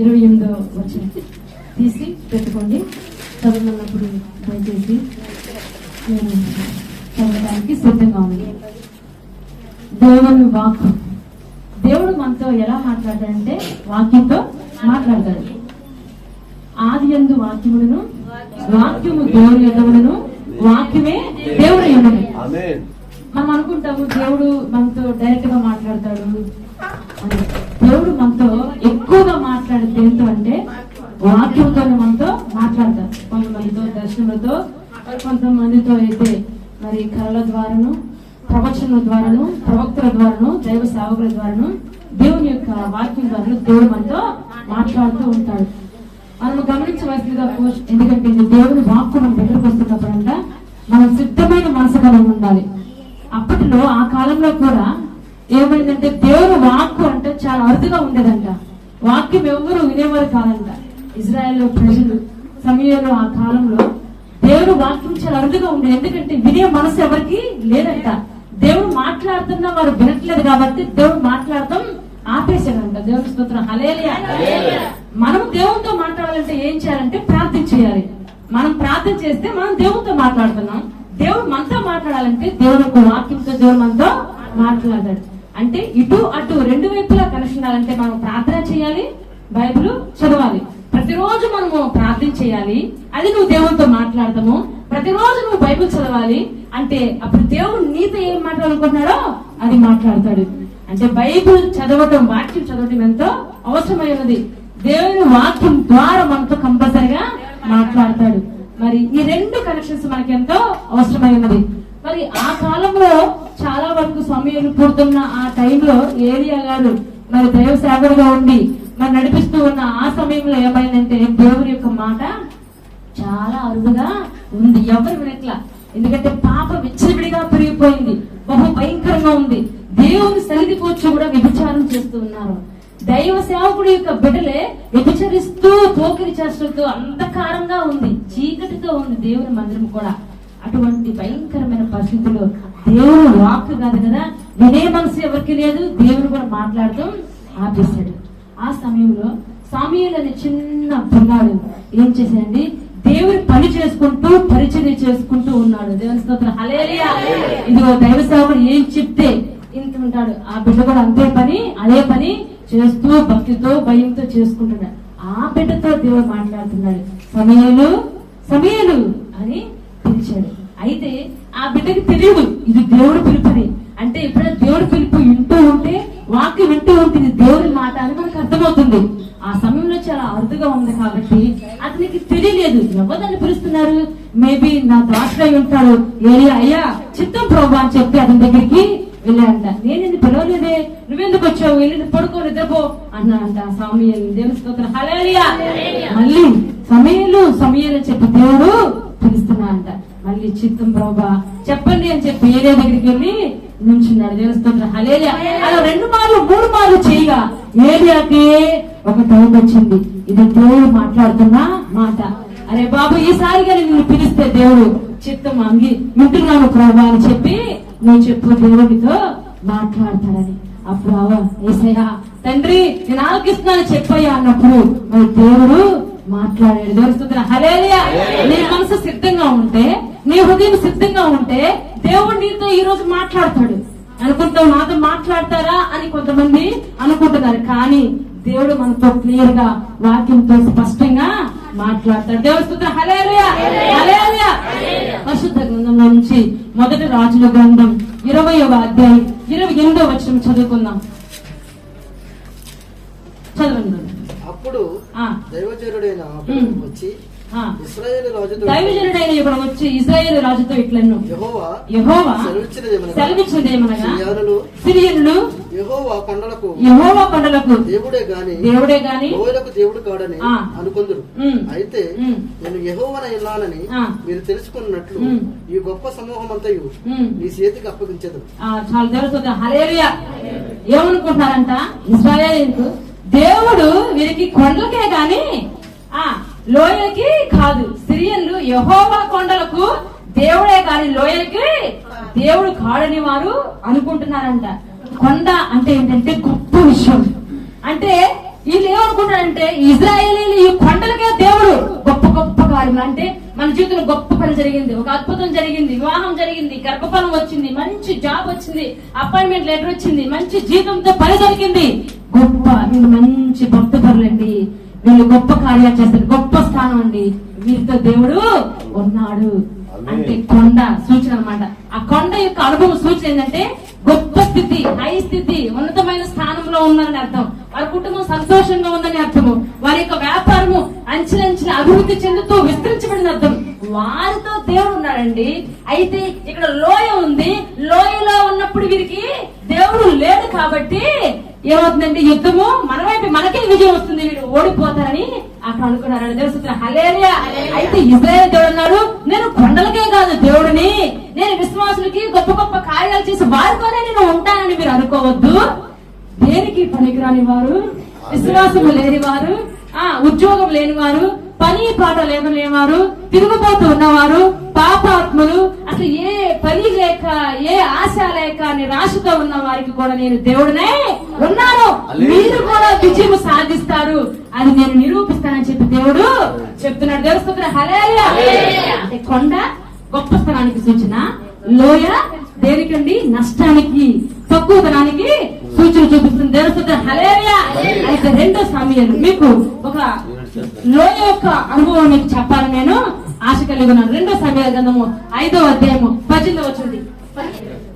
28వ వచనం తీసి పెట్టుకోండి. చదవమన్నప్పుడు దయచేసి నేను చదవడానికి సిద్ధంగా ఉంది. దేవుని వాక్కు. దేవుడు మనతో ఎలా మాట్లాడతాడంటే వాక్యంతో మాట్లాడతాడు. ఆది యందు వాక్యములను, వాక్యము దేవుని యొద్దను, వాక్యమే దేవుని యొద్దను. మనం అనుకుంటాము దేవుడు మనతో డైరెక్ట్ గా మాట్లాడతాడు అని. దేవుడు మనతో ఎక్కువగా మాట్లాడేది దేంతో అంటే వాక్యంతో మనతో మాట్లాడతారు. కొంతమందితో దర్శనములతో, కొంతమందితో అయితే మరి కళల ద్వారాను, ప్రవచనల ద్వారాను, ప్రవక్తల ద్వారాను, దైవ సేవకుల ద్వారాను, దేవుని యొక్క వాక్యం ద్వారా దేవుడు మనతో మాట్లాడుతూ ఉంటాడు. మనం గమనించవలసిందిగా ఎందుకంటే దేవుని వాక్కు మన దగ్గరకు వస్తున్నప్పుడంట మనం సిద్ధమైన మనసు కలిగి ఉండాలి. అప్పట్లో ఆ కాలంలో కూడా ఏమైందంటే దేవుని వాక్కు అంటే చాలా అరుదుగా ఉండేదంట. వాక్యం ఎవరు వినేవారు కాదంట. ఇజ్రాయెల్ ప్రజలు సమయంలో ఆ కాలంలో దేవుడు వాక్యం చాలా అరుదుగా ఉండేది. ఎందుకంటే వినే మనసు ఎవరికి లేదంట. దేవుడు మాట్లాడుతున్నా వారు వినట్లేదు కాబట్టి దేవుడు మాట్లాడటం ఆపేశాడంట. దేవుని స్తోత్రం, హల్లెలూయా. మనం దేవునితో మాట్లాడాలంటే ఏం చేయాలంటే ప్రార్థన చేయాలి. మనం ప్రార్థన చేస్తే మనం దేవునితో మాట్లాడుతున్నాం. దేవుడు మనతో మాట్లాడాలంటే దేవుని యొక్క వాక్యంతో దేవుడు మనతో మాట్లాడాడు. అంటే ఇటు అటు రెండు వైపులా కనెక్షన్ ఉండాలంటే మనం ప్రార్థన చేయాలి, బైబిల్ చదవాలి. ప్రతిరోజు మనము ప్రార్థన చేయాలి, అది నువ్వు దేవునితో మాట్లాడతాము. ప్రతిరోజు నువ్వు బైబిల్ చదవాలి, అంటే అప్పుడు దేవుడు నీతో ఏం మాట్లాడాలనుకుంటున్నాడో అది మాట్లాడతాడు. అంటే బైబిల్ చదవటం, వాక్యం చదవటం ఎంతో అవసరమైనది. దేవుని వాక్యం ద్వారా మనతో కంపల్సరిగా మాట్లాడతాడు. మరి ఈ రెండు కనెక్షన్స్ మనకి ఎంతో అవసరమైనది. మరి ఆ కాలంలో చాలా వరకు సమయాలు పుడుతున్న ఆ టైంలో ఏలియా గారు మరి దైవ సేవకుడుగా ఉండి మరి నడిపిస్తూ ఉన్న ఆ సమయంలో ఏమైందంటే దేవుని యొక్క మాట చాలా అరుదుగా ఉంది, ఎవరు వినట్లా. ఎందుకంటే పాప విచ్చలవిడిగా పెరిగిపోయింది, బహు భయంకరంగా ఉంది. దేవుని సన్నిధికి వచ్చి కూడా వ్యభిచారం చేస్తూ ఉన్నారు. దైవ సేవకుడి యొక్క బిడ్డలే వ్యభిచరిస్తూ పోకిరి చేస్తూ అంధకారంగా ఉంది, చీకటితో ఉంది దేవుని మందిరం కూడా. అటువంటి భయంకరమైన పరిస్థితుల్లో దేవుడు వాక్కు కాదు కదా, వినే మనసు ఎవరికి లేదు, దేవుడు కూడా మాట్లాడటం ఆపేశాడు. ఆ సమయంలో సమూయేలు అనే చిన్న పిల్లాడు ఏం చేశాడండి, దేవుని పని చేసుకుంటూ పరిచర్య చేసుకుంటూ ఉన్నాడు. దేవుని స్తోత్రం, హల్లెలూయా. ఇదిగో దైవ సేవకుడు ఏం చెప్తే ఇంత ఉంటాడు. ఆ బిడ్డ కూడా అంతే పని, అదే పని చేస్తూ భక్తితో భయంతో చేసుకుంటున్నాడు. ఆ బిడ్డతో దేవుడు మాట్లాడుతున్నాడు. సమూయేలు సమూయేలు అని పిలిచాడు. అయితే ఆ బిడ్డకి తెలియదు ఇది దేవుడు పిలుపుని. అంటే ఎప్పుడైనా దేవుడు పిలుపు వింటూ ఉంటే, వాక్యం వింటూ ఉంటుంది దేవుడి మాట అని మనకు అర్థమవుతుంది. ఆ సమయంలో చాలా అరుదుగా ఉంది కాబట్టి అతనికి తెలియలేదు ఎవరిని పిలుస్తున్నారు. మేబీ నా దాసుడై ఉంటాడు. ఏలియా, అయ్యా చిత్తం ప్రభు అని చెప్పి అతని దగ్గరికి వెళ్ళాడంట. నేను నిన్ను పిలవలేదే, నువ్వెందుకు వచ్చావు, వెళ్ళి పడుకో నిద్రపో అన్నాడంట సమూయేలు. దేవుని స్తోత్రం, హల్లెలూయా. మళ్ళీ సమూయేలు చెప్పి దేవుడు పిలుస్తున్నా అంట. మళ్ళీ చిత్తం ప్రభా చెప్పండి అని చెప్పి ఏలియా దగ్గరికి వెళ్ళి నుంచున్నాడు. దేవుని స్తోత్రం, హల్లెలూయా. అలా 2 మార్లు 3 మార్లు చేయగా ఏలియాకి ఒక టైం వచ్చింది, ఇది దేవుడు మాట్లాడుతున్న మాట. అరే బాబు, ఈసారిగా నిన్ను పిలిస్తే దేవుడు చిత్తం అంగి వింటున్నాను ప్రభా అని చెప్పి నువ్వు చెప్పు, దేవుడితో మాట్లాడతాడని. అప్పుడు యేసయ్యా తండ్రి నేను ఆలకిస్తున్నాను చెప్పయ్యా అన్నప్పుడు మరి దేవుడు మాట్లాడాడు. దేవుని స్తోత్రం, హల్లెలూయా. నీ మనసు సిద్ధంగా ఉంటే, నీ హృదయం సిద్ధంగా ఉంటే దేవుడు నీతో ఈ రోజు మాట్లాడతాడు. అనుకుంటావు నాతో మాట్లాడతారా అని కొంతమంది అనుకుంటున్నారు, కానీ దేవుడు మనతో క్లియర్ గా వాక్యంతో స్పష్టంగా మాట్లాడతాడు. దేవుని స్తోత్రం, హల్లెలూయా, హల్లెలూయా. పరిశుద్ధ గ్రంథంలో నుంచి మొదటి రాజుల గ్రంథం 20వ అధ్యాయం 28వ వచనం చదువుకుందాం. చదవండి. అప్పుడు దైవజనుడైన వచ్చి దైవజనుడైన ఇప్పుడు వచ్చి ఇశ్రాయేలు రాజుతో ఇట్లను, యెహోవా సెలవిచ్చినదేమనగా సిరియనులు యెహోవా కొండలకు దేవుడే గాని దేవుడు కాడని అనుకుందురు. అయితే నేను యెహోవాను అయ్యానని మీరు తెలుసుకున్నట్లు ఈ గొప్ప సమూహం అంతయు నీ చేతికి అప్పగించదు. చాలా దేవుడు, హల్లెలూయా. ఏమనుకుంటున్నారంట ఇశ్రాయేలు, దేవుడు వీరికి కొండలకే గాని లోయలకి కాదు. సిరియన్లు యెహోవా కొండలకు దేవుడే కాని లోయలకి దేవుడు కాడని వారు అనుకుంటున్నారంట. కొండ అంటే ఏంటంటే గొప్ప విషయం. అంటే వీళ్ళు ఏమనుకుంటారంటే ఇజ్రాయేలీలు ఈ కొండలకే దేవుడు గొప్ప గొప్ప కార్యం అంటే మన జీవితంలో గొప్ప పని జరిగింది, ఒక అద్భుతం జరిగింది, వివాహం జరిగింది, గర్భఫలం వచ్చింది, మంచి జాబ్ వచ్చింది, అపాయింట్మెంట్ లెటర్ వచ్చింది, మంచి జీతంతో పని జరిగింది, గొప్ప వీళ్ళు మంచి భక్తుపరులండి, వీళ్ళు గొప్ప కార్యాలు చేస్తారు, గొప్ప స్థానం అండి, వీరితో దేవుడు ఉన్నాడు అంటే కొండ సూచన అన్నమాట. ఆ కొండ యొక్క అనుభవం సూచన ఏంటంటే గొప్ప స్థితి, హై స్థితి, ఉన్నతమైన స్థానంలో ఉన్నారని అర్థం, వారి కుటుంబం సంతోషంగా ఉందని అర్థము, వారి యొక్క వ్యాపారము అంచెలంచెల అభివృద్ధి చెందుతూ విస్తరించబడిన అర్థం. వారితో దేవుడు ఉన్నాడండి. అయితే ఇక్కడ లోయ ఉంది, లోయలో ఉన్నప్పుడు వీరికి దేవుడు లేడు కాబట్టి ఏమవుతుందండి, యుద్ధము మన వైపు మనకే విజయం వస్తుంది, వీరు ఓడిపోతారని అక్కడ అనుకున్నారని తెలుస్తుంది. హల్లెలూయా. అయితే ఇశ్రాయేలు దేవుడు అన్నాడు, నేను కొండలకే కాదు దేవుడిని, నేను విశ్వాసులకి గొప్ప గొప్ప కార్యాలు చేసి వారితోనే నేను ఉంటానని మీరు అనుకోవద్దు. దేనికి పనికిరాని వారు, విశ్వాసము లేని వారు, ఉద్యోగం లేని వారు, పని పాట లేనివారు, తిరుగుబోతూ ఉన్నవారు, పాపాత్ములు, అసలు ఏ పని లేక ఏ ఆశ లేక నిరాశతో ఉన్న వారికి కూడా నేను దేవుడినే ఉన్నాను, మీరు కూడా విజయం సాధిస్తారు అని నేను నిరూపిస్తానని చెప్పి దేవుడు చెప్తున్నాడు. దేవుడు హల్లెలూయా. అంటే కొండ గొప్ప స్థానానికి సూచన, లోయ దేనికండి, నష్టానికి, తక్కువతనానికి సూచన చూపిస్తుంది. దేవుడు హల్లెలూయా. అయితే రెండో సమయాలు మీకు ఒక లోయ యొక్క అనుభవం మీకు చెప్పాలని నేను ఆశ కలిగి ఉన్నాను. రెండో సమయాల గ్రంథము 5వ అధ్యాయము 18వ వచనం.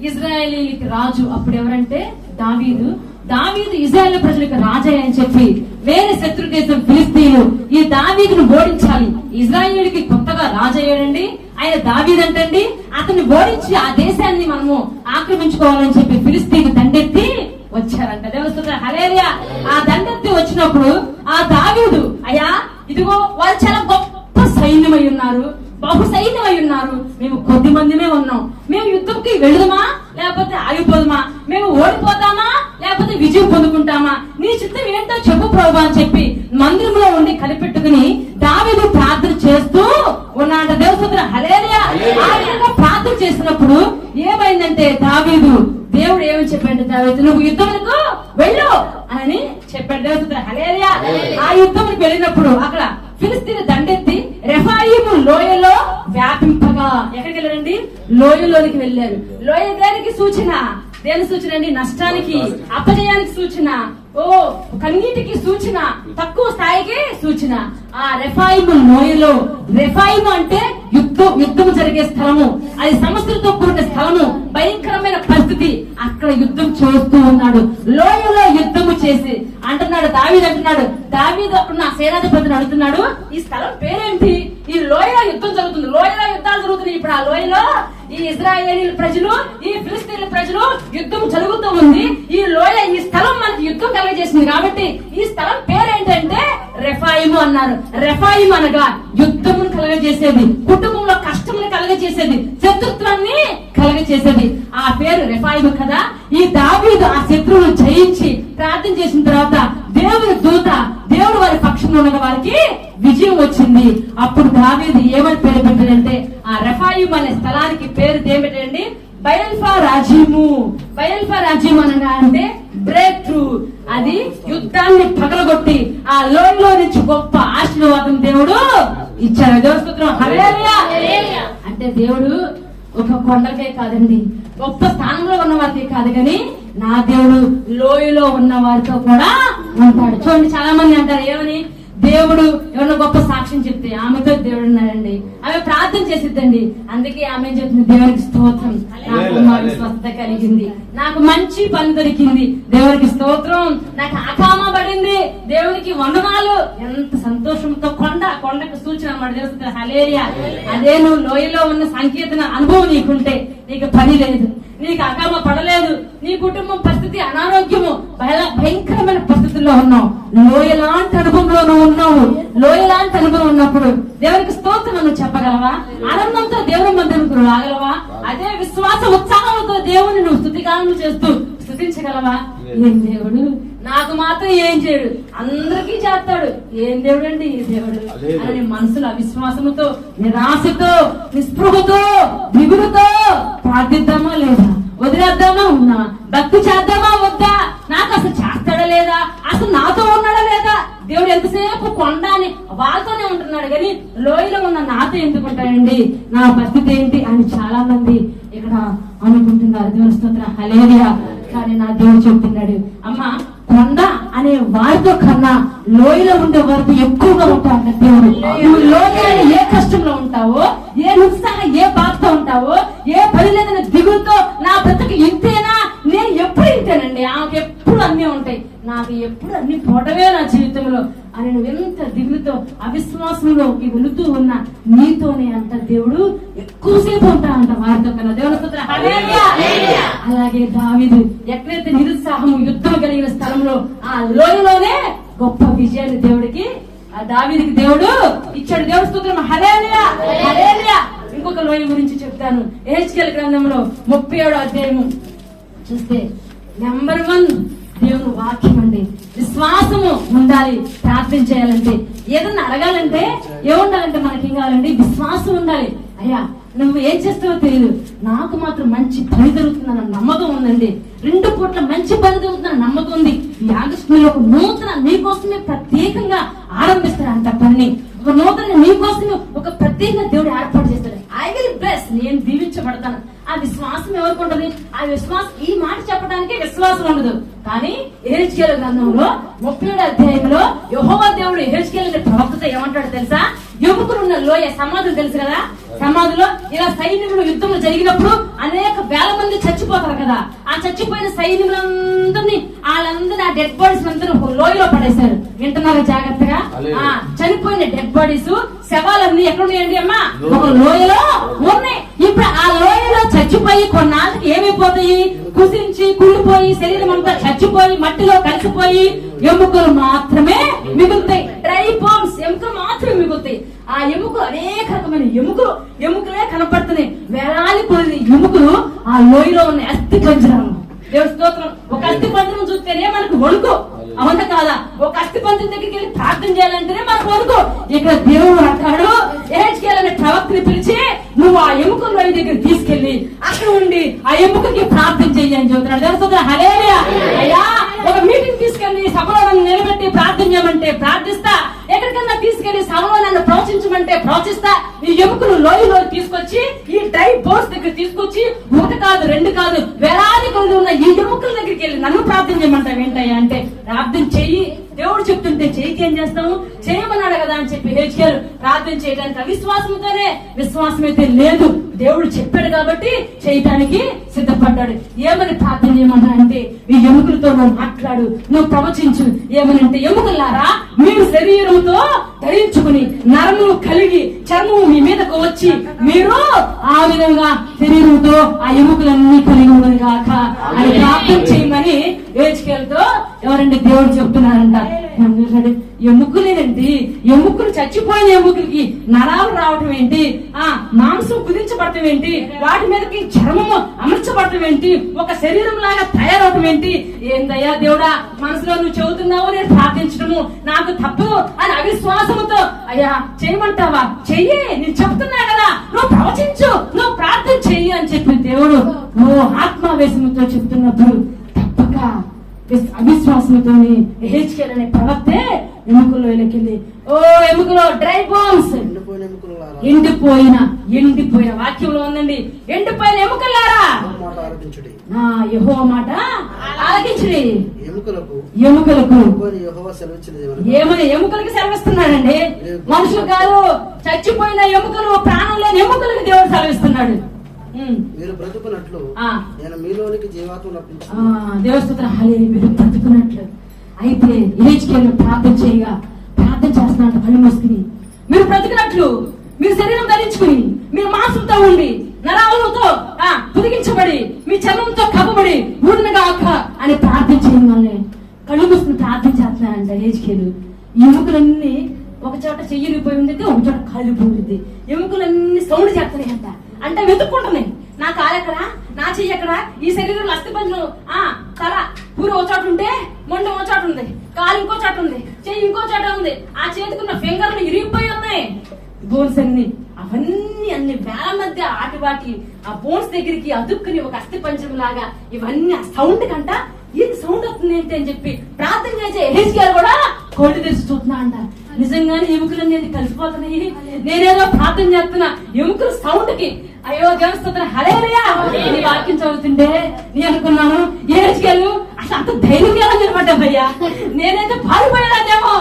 ఇజ్రాయేలీలకి రాజు అప్పుడు ఎవరంటే దావీదు. దావీదు ఇజ్రాయేల్ ప్రజలకు రాజా అని చెప్పి వేరే శత్రు దేశం ఫిలిస్తీన్లు ఈ దావీదును ఓడించాలి, ఇజ్రాయేలుకి కొత్తగా రాజయ్యాడండి ఆయన దావీదు అంటండి, అతన్ని ఓడించి ఆ దేశాన్ని మనము ఆక్రమించుకోవాలని చెప్పి ఫిలిస్తీన్ దండెత్తి వచ్చారంట. దేవుడు హల్లెలూయా. ఆ దండెత్తి వచ్చినప్పుడు ఆ దావీదు, అయ్యా ఇదిగో వాళ్ళు చాలా గొప్ప సైన్యమై ఉన్నారు, బహు సైన్యమై ఉన్నారు, మేము కొద్ది మందిమే ఉన్నాం, మేము యుద్ధంకి వెళుదామా లేకపోతే ఆగిపోదామా, మేము ఓడిపోతామా లేకపోతే విజయం పొందుకుంటామా, నీ చిత్తం ఏంటో చెప్పు ప్రభువా అని చెప్పి మందిరంలో ఉండి కలిపెట్టుకుని దావీదు ప్రార్థన చేస్తూ ఉన్నాడు. దేవుడు హల్లెలూయా. ఆ విధంగా ప్రార్థన చేసినప్పుడు ఏమైందంటే దావీదు, దేవుడు ఏమని చెప్పాడు, దావీదు నువ్వు యుద్ధములకు వెళ్ళు అని చెప్పాడు. దేవుడు హల్లెలూయా. ఆ యుద్ధములకు వెళ్ళినప్పుడు అక్కడ ఫిలిస్తీన్ దండెత్తి రెఫాయిము లోయలో వ్యాపింపగా, ఎక్కడికి వెళ్ళారండి, లోయలోనికి వెళ్ళారు. లోయ దేనికి సూచన, దేని సూచన అండి, నష్టానికి, అపజయానికి సూచన, కన్నీటికి సూచన, తక్కువ స్థాయికి సూచన. ఆ రెఫాయిము లోయలో, రెఫాయిము అంటే యుద్ధం జరిగే స్థలము, అది సమస్యలతో కూడిన స్థలము, భయంకరమైన పరిస్థితి, అక్కడ యుద్ధం చేస్తూ ఉన్నాడు. లోయలో యుద్ధము చేసి అంటున్నాడు దావీదు, అంటున్నాడు దావీదు అప్పుడు నా సేనాధిపతిని అడుగుతున్నాడు, ఈ స్థలం పేరేంటి, ఈ లోయలో యుద్ధం జరుగుతుంది, లోయలో యుద్ధాలు జరుగుతున్నాయి, ఇప్పుడు ఆ లోయలో ఈ ఇజ్రాయేలీల ప్రజలు ఈ ఫిలిస్తీన్ల ప్రజలు యుద్ధం జరుగుతూ ఉంది, ఈ లోయ ఈ స్థలం మనకి యుద్ధం కలగజేసింది కాబట్టి ఈ స్థలం పేరేంటంటే రెఫాయిము అన్నారు. రెఫాయిము అనగా యుద్ధమును కలగజేసేది, కుటుంబంలో కష్టమును కలగజేసేది, శత్రుత్వాన్ని కలగజేసేది, ఆ పేరు రెఫాయిము కదా. ఈ దావీదు ఆ శత్రువును జయించి ప్రార్థన చేసిన తర్వాత దేవుని దూత, దేవుడు వారి పక్షంలో ఉన్న వారికి విజయం వచ్చింది. అప్పుడు దావీదు ఏమని పేరు పెట్టాడంటే ఆ రెఫాయిము అనే స్థలానికి పేరు ఏమిటండి, బయల్ఫా రాజీము. బయల్ఫా రాజీము అనగా అంటే బ్రేక్ త్రూ, అది యుద్ధాన్ని పగలగొట్టి ఆ లోయలో నుంచి గొప్ప ఆశీర్వాదం దేవుడు ఇచ్చారు. దేవుడు హల్లెలూయా. అంటే దేవుడు ఒక కొండకే కాదండి, గొప్ప స్థానంలో ఉన్న వారికి కాదు కానీ నా దేవుడు లోయలో ఉన్న వారితో కూడా ఉంటాడు. చూడండి చాలా మంది అంటారు ఏమని, దేవుడు ఎవరన్నా గొప్ప సాక్ష్యం చెప్తే ఆమెతో దేవుడు ఉన్నాడండి, ఆమె ప్రార్థన చేసిద్దండి, అందుకే ఆమె చెప్తుంది దేవునికి స్తోత్రం, నాకు మా స్వస్థత కలిగింది, నాకు మంచి పని దొరికింది, దేవునికి స్తోత్రం, నాకు ఆకామ పడింది, దేవునికి వందనాలు, ఎంత సంతోషంతో కొండకు సూచన అన్నమాట. దేవుడు హల్లెలూయా. అదే నువ్వు లోయలో ఉన్న సంకీర్తన అనుభవం నీకుంటే నీకు పని లేదు, నీకు అకామ పడలేదు, నీ కుటుంబం పరిస్థితి అనారోగ్యము, భయంకరమైన పరిస్థితుల్లో ఉన్నావు, లోయలాంటి అనుభవంలో నువ్వు ఉన్నావు, లోయలాంటి అనుభవం ఉన్నప్పుడు దేవునికి స్తోత్రం నువ్వు చెప్పగలవా, ఆనందంతో దేవుని మందిరంకు రాగలవా, అదే విశ్వాస ఉత్సాహంతో దేవుని నువ్వు స్తుతిగానము చేస్తూ స్తుతించగలవా? ఏం దేవుడు, నాకు మాత్రం ఏం చేయడు, అందరికీ చేస్తాడు, ఏం దేవుడు అండి ఈ దేవుడు అని మనసులో అవిశ్వాసముతో, నిరాశతో, నిస్పృహతో, దిగులుతో ప్రార్థిద్దామా లేదా, వదిలేద్దామా ఉన్నా, భక్తి చేద్దామా వద్దా, నాకు అసలు చేస్తాడా లేదా, అసలు నాతో ఉన్నాడా లేదా దేవుడు ఎంతసేపు కొండ అని వాళ్ళతోనే ఉంటున్నాడు కానీ లోయలో ఉన్న నాతో ఎందుకుంటాడండి, నా పరిస్థితి ఏంటి అని చాలా మంది ఇక్కడ అనుకుంటున్నారు. దేవుని స్తోత్రం, హల్లెలూయా. కానీ నా దేవుడు చెప్తున్నాడు, అమ్మ కొండ అనే వారితో కన్నా లోయలో ఉండే వారితో ఎక్కువగా ఉంటాడు దేవుడు. నువ్వు లోయ ఏ కష్టంలో ఉంటావో, ఏ ఉత్సాహ ఏ బాధతో ఉంటావో, ఏ పని లేదని దిగులతో నా బ్రతుకు ఇంతేనా, నేను ఎప్పుడు ఇంతేనండి, ఆమెకు ఎప్పుడు అన్నీ ఉంటాయి, నాకు ఎప్పుడు అన్ని పోవటమే నా జీవితంలో అని నువ్వు ఎంత దిగులుతో అవిశ్వాసంలో వెళుతూ ఉన్న నీతోనే అంట దేవుడు ఎక్కువసేపు ఉంటా అంట వారితో కన్నా. దేవుని స్తోత్రం, హల్లెలూయా. అలాగే దావీదు ఎక్కడైతే నిరుత్సాహం యుద్ధం కలిగిన స్థలంలో ఆ లోయలోనే గొప్ప విజయాన్ని దేవుడికి ఆ దావీదుకి దేవుడు ఇచ్చాడు. దేవుని స్తోత్రం, హల్లెలూయా, హల్లెలూయా. ఇంకొక లోయ గురించి చెప్తాను. యెహెజ్కేలు గ్రంథంలో 37వ అధ్యాయము చూస్తే నెంబర్ 1 దేవుని వాక్యం అండి. విశ్వాసము ఉండాలి. ప్రార్థన చేయాలంటే, ఏదన్నా అడగాలంటే ఏముండాలంటే మనకి ఏం కావాలండి, విశ్వాసం ఉండాలి. అయ్యా నువ్వు ఏం చేస్తావో తెలియదు, నాకు మాత్రం మంచి పని జరుగుతుందన్న నమ్మకం ఉందండి. 2 పూట్ల మంచి పని జరుగుతుందన్న నమ్మకం ఉంది. ఈ ఆగస్టు నెలలో ఒక నూతన నీకోసమే ప్రత్యేకంగా ఆరంభిస్తాడంట పని. ఒక నూతన నీకోసమే ఒక ప్రత్యేకంగా దేవుడు ఏర్పాటు చేస్తాడు. ఐ విల్ బ్లెస్, నేను దీవించబడతాను. ఆ విశ్వాసం ఎవరికి ఉంటది? ఆ విశ్వాసం ఈ మాట చెప్పడానికి విశ్వాసం ఉండదు. కానీ యెహెజ్కేలు గ్రంథంలో 37వ అధ్యాయంలో యెహోవా దేవుడు యెహెజ్కేలు ప్రవక్తతో ఏమంటాడు తెలుసా? ఎముకలున్న లోయ సమాధులు తెలుసు కదా, సమాధిలో ఇలా సైన్యములు యుద్ధంలో జరిగినప్పుడు అనేక వేల మంది చచ్చిపోతారు కదా. ఆ చచ్చిపోయిన సైన్యములందరినీ వాళ్ళందరూ ఆ డెడ్ బాడీస్ అందరూ లోయలో పడేశారు. వింటున్నారా జాగ్రత్తగా? ఆ చనిపోయిన డెడ్ బాడీస్ శవాలన్నీ ఎక్కడ ఉన్నాయండి అమ్మా? ఒక లోయలో ఉన్నాయి. ఇప్పుడు ఆ లోయలో చచ్చిపోయి కొన్నాళ్ళకి ఏమైపోతాయి? కుసించి కుళ్ళిపోయి శరీరం అంతా చచ్చిపోయి మట్టిలో కలిసిపోయి ఎముకలు మాత్రమే మిగులుతాయి. డ్రై బోన్స్, ఎముకలు మాత్రమే మిగులుతాయి. ఆ ఎముకలు అనేక రకమైన ఎముకలే కనపడుతున్నాయి. వేలాది కొన్ని ఎముకలు ఆ లోయలో ఉన్న అస్థి పంజరం. దేవుడి స్తోత్రం. ఒక అస్థి పంజరం చూస్తేనే మనకు వణుకు, అవునా కాదా? ఒక అస్థి పంజరం దగ్గరికి వెళ్ళి ప్రార్థన చేయాలంటేనే మనకు వణుకు. ఇక్కడ దేవుడు అంటాడు, యెహెజ్కేలు అనే ప్రవక్తని పిలిచి నువ్వు ఆ ఎముకల లోయ దగ్గర తీసుకెళ్లి అక్కడ ఉండి ఆ ఎముకకి ప్రార్థన చెయ్యి అని చెబుతున్నాడు. దేవుడి స్తోత్రం, హల్లెలూయా. అయ్యా ఒక మీటింగ్ తీసుకెళ్లి సభలో నన్ను నిలబెట్టి ప్రార్థన చేయమంటే ప్రార్థిస్తా, ఎక్కడికన్నా తీసుకెళ్లి సభలో నన్ను ప్రోత్సహించమంటే ప్రోత్సహిస్తా. ఈ ఎముకలు లోయలో తీసుకొచ్చి ఈ డ్రై బోన్స్ దగ్గర తీసుకొచ్చి 1 కాదు 2 కాదు వేలాది కొద్ది ఉన్న ఈ ఎముకల దగ్గరికి వెళ్ళి నన్ను ప్రార్థన చేయమంటావు ఏంటయ్యా అంటే, ప్రార్థన చెయ్యి. దేవుడు చెప్తుంటే చెయ్యికి ఏం చేస్తాము? చేయమన్నాడు కదా అని చెప్పి యెహెజ్కేలు ప్రార్థన చేయడానికి అవిశ్వాసంతోనే, విశ్వాసమైతే లేదు. దేవుడు చెప్పాడు కాబట్టి చేయటానికి సిద్ధపడ్డాడు. ఏమని ప్రార్థన చేయమన్నా అంటే, ఈ ఎముకలతో నువ్వు మాట్లాడు, నువ్వు ప్రవచించు. ఏమనంటే, ఎముకలారా మీరు శరీరంతో ధరించుకుని నరములు కలిగి చర్మము మీ మీదకు వచ్చి మీరు ఆ విధంగా శరీరంతో ఆ ఎముకలన్నీ కలిగి ఉన్నది కాక అని ప్రార్థన చేయమని యెహెజ్కేలుతో ఎవరండి దేవుడు చెప్తున్నారంట. ఎముకలేనండి, ఎముకలు చచ్చిపోయిన ఎముకలకి నరాలు రావటం ఏంటి, ఆ మాంసం కుదించబడటం ఏంటి, వాటి మీదకి చర్మము అమర్చబడటం ఏంటి, ఒక శరీరం లాగా తయారవటం ఏంటి? ఏందయ్యా దేవుడా, మనసులో నువ్వు చెబుతున్నావు, నేను ప్రార్థించడము నాకు తప్పదు అని అవిశ్వాసముతో అయ్యా చేయమంటావా? చెయ్యి, నేను చెప్తున్నా కదా, నువ్వు ప్రవచించు, నువ్వు ప్రార్థన చెయ్యి అని చెప్పి దేవుడు ఓ ఆత్మావేశంతో చెప్తున్నప్పుడు తప్పక అవిశ్వాసంతో యెహెజ్కేలు అనే ప్రవక్తే ఎముకల్లో వెళ్ళి, ఓ ఎముకలో డ్రై బోన్స్, ఎండిపోయిన వాక్యంలో ఉందండి, ఎండిపోయిన ఎముకలారా నా యెహోవా మాట ఆలకించుడి. ఎముకలకు ఏమని ఎముకలకి సెలవిస్తున్నాడండి, మనుషులు కాదు. చచ్చిపోయిన ఎముకలు, ప్రాణం లేని ఎముకలకు దేవుడు సెలవిస్తున్నాడు. మీరు బ్రతుకున్నట్లు నేను మీలోనికి జీవాత్మ రప్పించు. దేవస్తోత్రం, హల్లెలూయా. మీరు బ్రతుకున్నట్లు అయితే యెహెజ్కేలు ప్రార్థన చేయగా ప్రార్థన చేస్తున్నట్టు కళ్ళు మూసుకుని, మీరు బ్రతికినట్లు, మీరు శరీరం ధరించుకుని, మీరు మాంసంతో ఉండి నరాలతో పొదిగించబడి మీ చర్మంతో కప్పబడి ఊడినగాక అని ప్రార్థన చేయగానే కళ్ళు మూసుకుని ప్రార్థన చేస్తున్నారంట యెహెజ్కేలు. ఎముకలన్నీ ఒక చోట చెయ్యిపోయి ఉండేది, ఒక చోట కాలిపోయి ఉండేది. ఎముకలన్నీ సౌండ్ చేస్తున్నాయి అంట, అంటే వెతుక్కుంటున్నాయి. నా కాలెక్కడ, నా చెయ్యి ఎక్కడ, ఈ శరీరంలో అస్థిపంజరం తల పూరి ఒక చోట ఉంటే మొండ ఒక చోట ఉంది, కాలు ఇంకో చోట ఉంది, చెయ్యి ఇంకో చోట ఉంది, ఆ చేతికున్న ఫింగర్లు ఇరిగిపోయి ఉన్నాయి. బోన్స్ అన్ని వేల మధ్య ఆటి వాటి ఆ బోన్స్ దగ్గరికి అదుక్కుని ఒక అస్థి పంచం లాగా ఇవన్నీ ఆ సౌండ్ కంట ఇది సౌండ్ వస్తుంది ఏంటి అని చెప్పి ప్రార్థన చేసే హెచ్కేఆర్ కూడా కోళ్ళు తెరిచి చూస్తున్నా అంట. నిజంగానే ఎముకలు అనేది కలిసిపోతున్నాయి. నేనేదో ప్రార్థన చేస్తున్నా, ఎముకలు సౌండ్ కి అయ్యో దేవస్థానం హల్లెలూయా నీ వాక్యం చదువుతుంటే నేను అనుకున్నాను హెచ్కేఆర్ అసలు అంత ధైర్యంగా నిలబడ్డామయ్యా. నేనైతే పారిపోయానేమో.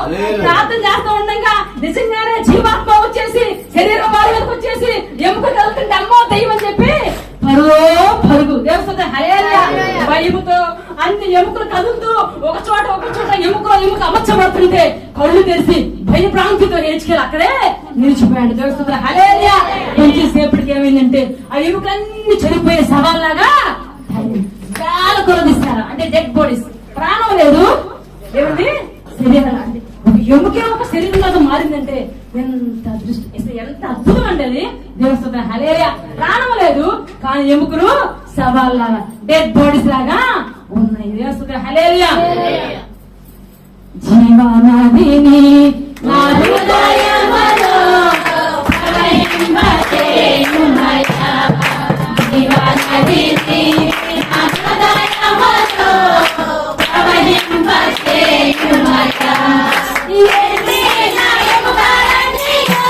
ప్రార్థన చేస్తూ ఉండగా నిజంగానే జీవాత్మ వచ్చేసి శరీరం వారి మీదకి వచ్చేసి ఎముక కలుగుతుంటే అమ్మో దయ్యం అని చెప్పి పరుగు దేవస్థానం హల్లెలూయా భయముతో అన్ని ఎముకలు కదులుతూ ఒక చోట ఎముక అమర్చబడుతుంటే కళ్ళు తెరిచి భయభ్రాంతితో హెచ్కేఆర్ అక్కడే నిలిచిపోయాడు. దేవస్థానం హల్లెలూయా. కొంచెం సేపటికి ఏమైందంటే ఆ ఎముకలన్నీ చనిపోయే సవాల్లాగా చాలా కొలదిస్తారు. అంటే డెడ్ బాడీస్, ప్రాణం లేదు, ఏమిటి శరీరం అంటే ఒక ఎముకే ఒక శరీరంలాగా మారిందంటే ఎంత అద్భుతం అండి అది. దేవస్థానం హల్లెలూయా. ప్రాణం లేదు కానీ ఎముకలు సవాల్లాగా డెడ్ బాడీస్ లాగా ఉన్నాయి. దేవస్థానం హల్లెలూయా. జీవనదిని నా హృదయములో ప్రవహింపచేయుమయ్యా. జీవనదిని నా హృదయములో ప్రవహింపచేయుమయ్యా. యేసే నా ఎముకలన్నీయో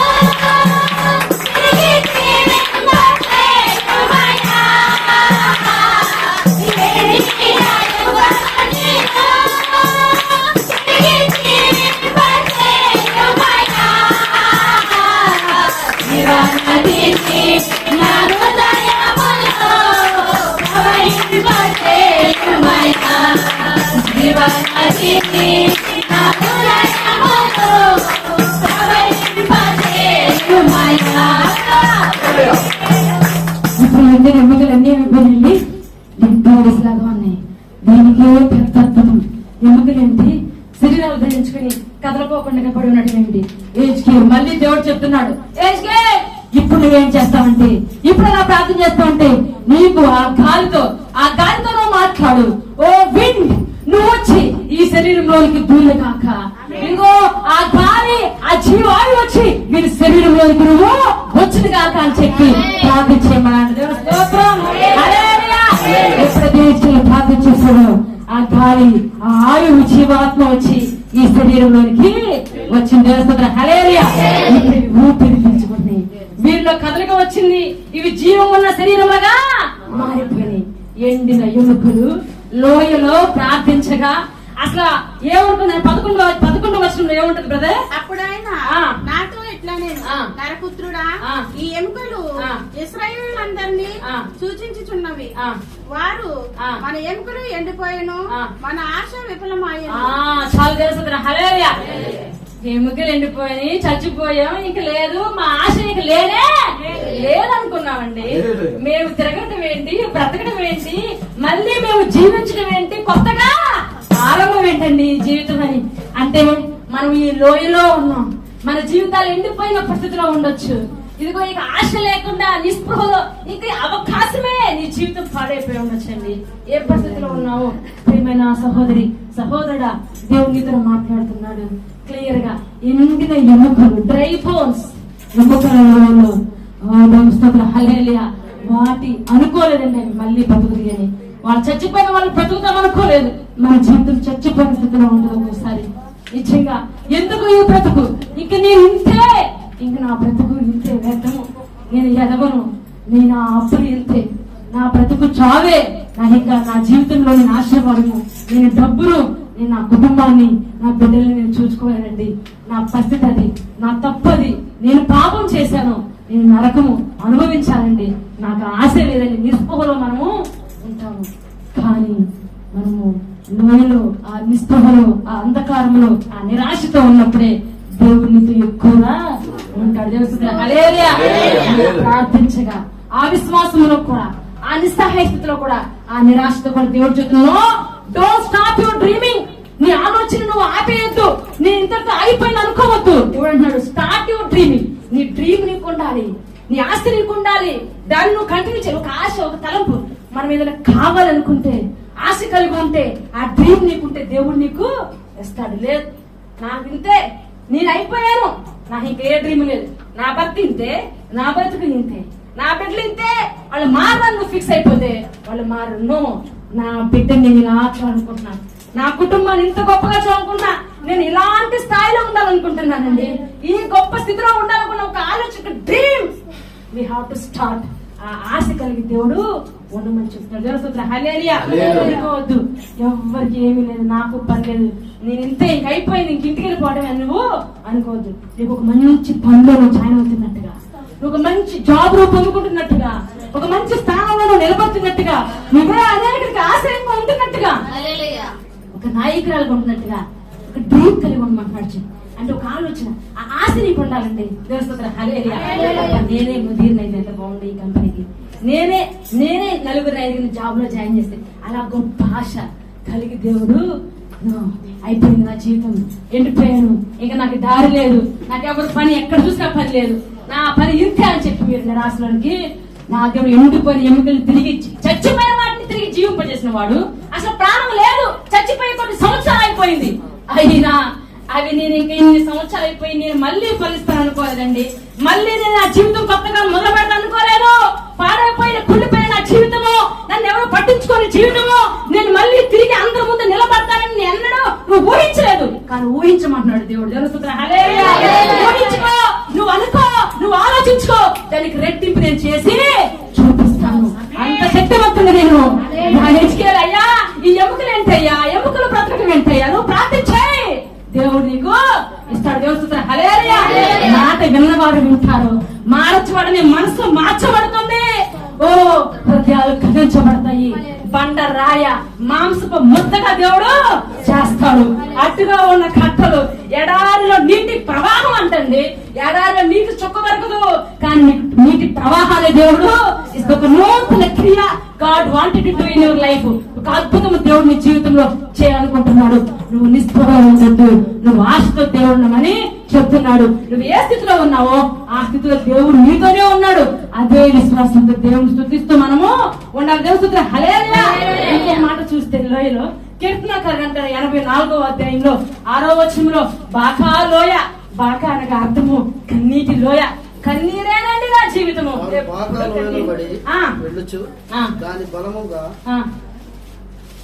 తిరిగి జీవింపచేయుమయ్యా. యేసే నా ఎముకలన్నీయో ఇప్పుడు ఎముకలన్నీ అయిపోయినండి డెడ్ బాడీస్ లాగా ఉన్నాయి. దీనికి పెద్ద అర్థం. ఎముకలేంటి శరీరాలు ధరించుకుని కదలకోకుండా పడి ఉన్నటువంటి ఏజ్కే మళ్ళీ దేవుడు చెప్తున్నాడు, ఏజ్కే ఇప్పుడు నువ్వేం చేస్తావంటే, ఇప్పుడు నా ప్రార్థన చేస్తావంటే నీకు ఆ గాలితో నువ్వు మాట్లాడు. ఓ విండ్ నువ్వు వచ్చి ఈ శరీరంలోనికి దూలు కాక, ఇంకో ఆ గాలి ఆ జీవాయు వచ్చి వీరి శరీరంలోనికి నువ్వు వచ్చింది కాక అని చెప్పి ప్రార్థించేయమన్నాడు. దేవుడు స్తోత్రం. హల్లెలూయా. ఎప్పుడైతే ప్రార్థన చేశాడో ఆ గాలి ఆ ఆయువు జీవాత్మ వచ్చి ఈ శరీరంలోనికి వచ్చింది. దేవస్థానం హల్లెలూయా. ఊపిరి పీల్చుకుంటున్నాయి, వీరిలో కదలిక వచ్చింది, ఇవి జీవం ఉన్న శరీరములుగా మారిపోయినాయి. ఎండిన ఎముకలు లోయలో ప్రార్థించగా అసలు ఏముంటుంది 11వ వచనంలో ఏముంటది బ్రదర్? అప్పుడు ఆయన నాతో ఇట్లానే నరపుత్రుడా ఈ ఎముకలు ఇశ్రాయేలులందరినీ సూచించుచున్నవి. వారు మన ఎముకలు ఎండిపోయాను, మన ఆశ విఫలమాయను. చాలా తెలుసు. హల్లెలూయా. ఎముకలు ఎండిపోయి చచ్చిపోయాం, ఇంక లేదు, మా ఆశ ఇంక లేదనుకున్నామండి. మేము తిరగటం ఏంటి, బ్రతకడం ఏంటి, మళ్ళీ మేము జీవించడం ఏంటి, కొత్తగా ఆరంభం ఏంటండి జీవితం అని. అంటే మనం ఈ లోయలో ఉన్నాం, మన జీవితాలు ఎండిపోయిన పరిస్థితిలో ఉండొచ్చు. ఇదిగో ఇక ఆశ లేకుండా నిస్పృహలో ఇంక అవకాశమే నీ జీవితం పాడైపోయి ఉండొచ్చండి. ఏ పరిస్థితిలో ఉన్నావు ప్రియమైన సహోదరి సహోదరుడా, దేవుడు నీతో మాట్లాడుతున్నాడు క్లియర్ గా. ఎండిన ఎముకలు, డ్రై బోన్స్, ఎముకలలో హల్లెలూయా వాటి అనుకోలేదండి మళ్ళీ బతుకుది అని. వాళ్ళు చచ్చిపోయిన వాళ్ళు బ్రతుకుతాం అనుకోలేదు. మన జీవితం చచ్చిపోయిన స్థితిలో ఉంటుంది ఒక్కోసారి. నిజంగా ఎందుకు ఈ బ్రతుకు, ఇంక నేను ఇంతే, ఇంక నా బ్రతుకు ఇంతే, వ్యర్థము, నేను ఎదగను, నేను ఆ అప్పులు ఇంతే, నా బ్రతుకు చావే, ఇంకా నా జీవితంలో నేను ఆశీర్వాదము, నేను డబ్బును, నేను నా కుటుంబాన్ని, నా బిడ్డల్ని నేను చూసుకోలేనండి, నా పరిస్థితి అది, నా తప్పది, నేను పాపం చేశాను, నేను నరకము అనుభవించాలండి, నాకు ఆశ లేదండి. నిస్పృహలో మనము ఉంటాము. కానీ మనము లోయలో ఆ నిస్పృహలో ఆ అంధకారంలో ఆ నిరాశతో ఉన్నప్పుడే దేవునితో ఎక్కువగా ఉంటాడు. హల్లెలూయా. ప్రార్థించగా ఆ విశ్వాసంలో కూడా ఆ నిస్సహాయ స్థితిలో కూడా ఆ నిరాశతో కూడా దేవుడు చెప్తున్నాను, డోంట్ స్టాప్ యువర్ డ్రీమింగ్. నీ ఆలోచన నువ్వు ఆపేయద్దు, నేను ఇంతటితో అయిపోయింది అనుకోవద్దు. దేవుడు అంటున్నాడు స్టార్ట్ యువర్ డ్రీమింగ్. నీ డ్రీమ్ నీకు ఉండాలి, నీ ఆశ నీకు ఉండాలి, దాన్ని నువ్వు కంటిన్యూ చేయాలి. ఒక ఆశ, ఒక తలంపు మనం ఏదైనా కావాలనుకుంటే, ఆశ కలిగి ఉంటే, ఆ డ్రీమ్ నీకుంటే దేవుడు నీకు ఇస్తాడు. లేదు నాకు ఇంతే, నేను అయిపోయాను, నాకు ఇంకే డ్రీమ్ లేదు, నా భర్త ఇంతే, నా బ్రతుకు ఇంతే, నా బిడ్డలు ఇంతే, వాళ్ళు మారని నువ్వు ఫిక్స్ అయిపోతే వాళ్ళు మారు. నో, నా బిడ్డని నేను ఇలా చూడాలనుకుంటున్నాను, నా కుటుంబాన్ని ఇంత గొప్పగా చూడాలనుకుంటున్నా, నేను ఇలాంటి స్థాయిలో ఉండాలనుకుంటున్నానండి, ఈ గొప్ప స్థితిలో ఉండాలనుకున్న ఒక ఆలోచన, dream we have to start. ఆ ఆశ కలిగి దేవుడు ఉండమని చెప్తున్నాడు. దేవుడు హల్లెలూయా. అనుకోవద్దు ఎవరికి ఏమీ లేదు, నాకు పని లేదు, నేను ఇంతే ఇంక అయిపోయింది, ఇంక ఇంటికి వెళ్ళిపోవడమే నువ్వు అనుకోవద్దు. నీకు ఒక మంచి పనిలో నువ్వు జాయిన్ అవుతున్నట్టుగా, నువ్వు ఒక మంచి జాబ్ లో పొందుకుంటున్నట్టుగా, ఒక మంచి స్థానంలో నువ్వు నిలబడుతున్నట్టుగా, నువ్వే అనేకరికి ఆశ్రయంగా ఉంటున్నట్టుగా, ఒక నాయకురాలుగా ఉంటున్నట్టుగా, ఒక డ్రీమ్ కలిగి ఉండమంటున్నాడు. అంటే ఒక ఆలోచన, ఆ ఆశ నీకు ఉండాలండి. దేవుడు హల్లెలూయా. నేనే ముదీర్ని అయితే ఎంత బాగుంది ఈ కంపెనీకి, నేనే నలుగురు ఐదుగురు జాబ్ లో జాయిన్ చేస్తే, అలా గొప్ప ఆశ కలిగి దేవుడు అయిపోయింది నా జీవితం, ఎండిపోయాను, ఇంకా నాకు దారి లేదు, నాకు ఎవరి పని ఎక్కడ చూసినా పని లేదు, నా పని ఇంతే అని చెప్పి మీరు నిరాశలోనికి, నా దేవుడు ఎండిపోయిన ఎముకలు తిరిగి, చచ్చిపోయిన వాటిని తిరిగి జీవింపజేసిన వాడు. అసలు ప్రాణం లేదు, చచ్చిపోయి కొన్ని సంవత్సరాలు అయిపోయింది, అయినా అవి నేను ఇంకా ఇన్ని సంవత్సరాలు అయిపోయి నేను మళ్ళీ ఫలిస్తాను అనుకోలేదండి. మళ్ళీ నేను నా జీవితం కొత్తగా మొదలు పెడతాను అనుకోలేదు. పాడైపోయిన కుళ్ళిపోయిన నా జీవితము, నన్ను ఎవరు పట్టించుకోని జీవితము, నేను మళ్ళీ తిరిగి అందరి ముందు నిలబడతానని నేను ఎన్నడూ నువ్వు ఊహించలేదు. కానీ ఊహించమంటున్నాడు దేవుడు. జరుగుతుంది హల్లెలూయా. ఊహించుకో, నువ్వు అనుకో, నువ్వు ఆలోచించుకో, దానికి రెట్టింపు నేను చేసి చూపిస్తాను. అంత శక్తివంతుడు నేను. నా హెచ్కేల్ అయ్యా, ఈ ఎముకలు ఏంటయ్యా, ఎముకలు బ్రతకడం ఏంటయ్యా, నువ్వు ప్రార్థించాయి, దేవుడు నీకు ఇస్తాడు. దేవుడు హల్లెలూయా. మాట విన్నవాడు వింటారు, మార్చబడని మనసు మార్చబడుతుంది. ఓ హృదయాలు కదిలించబడతాయి, బండ రాయ మాంసపు ముద్దగా దేవుడు చేస్తాడు. అట్టుగా ఉన్న కట్టలు ఎడారిలో నీటి ప్రవాహం అంటండి, ఎడారిలో నీటి చుక్క దొరకదు, కానీ నీటి ప్రవాహాలే దేవుడు ఇస్తే ఒక నూతన క్రియ God wanted to do in your life. ఒక అద్భుతం దేవుడు నీ జీవితంలో చేయాలనుకుంటున్నాడు. నువ్వు నిస్పృహ ఉండద్దు, నువ్వు ఆశతో దేవుడున్నామని చెప్తున్నాడు. నువ్వు ఏ స్థితిలో ఉన్నావో ఆ స్థితిలో దేవుడు నీతోనే ఉన్నాడు. అదే విశ్వాసంతో దేవుని స్తుతిస్తూ మనము ఉండాలి. దేవుడు హల్లెలూయా. ఇంకో మాట చూస్తే లోయలో కీర్తనకారుడు అంటారు 84వ అధ్యాయంలో 6వ వచనంలో, బాకా లోయ, బాకా అనగా అర్థము కన్నీటి లోయ, కన్నీరేనండి నా జీవితము. దాని బలముగా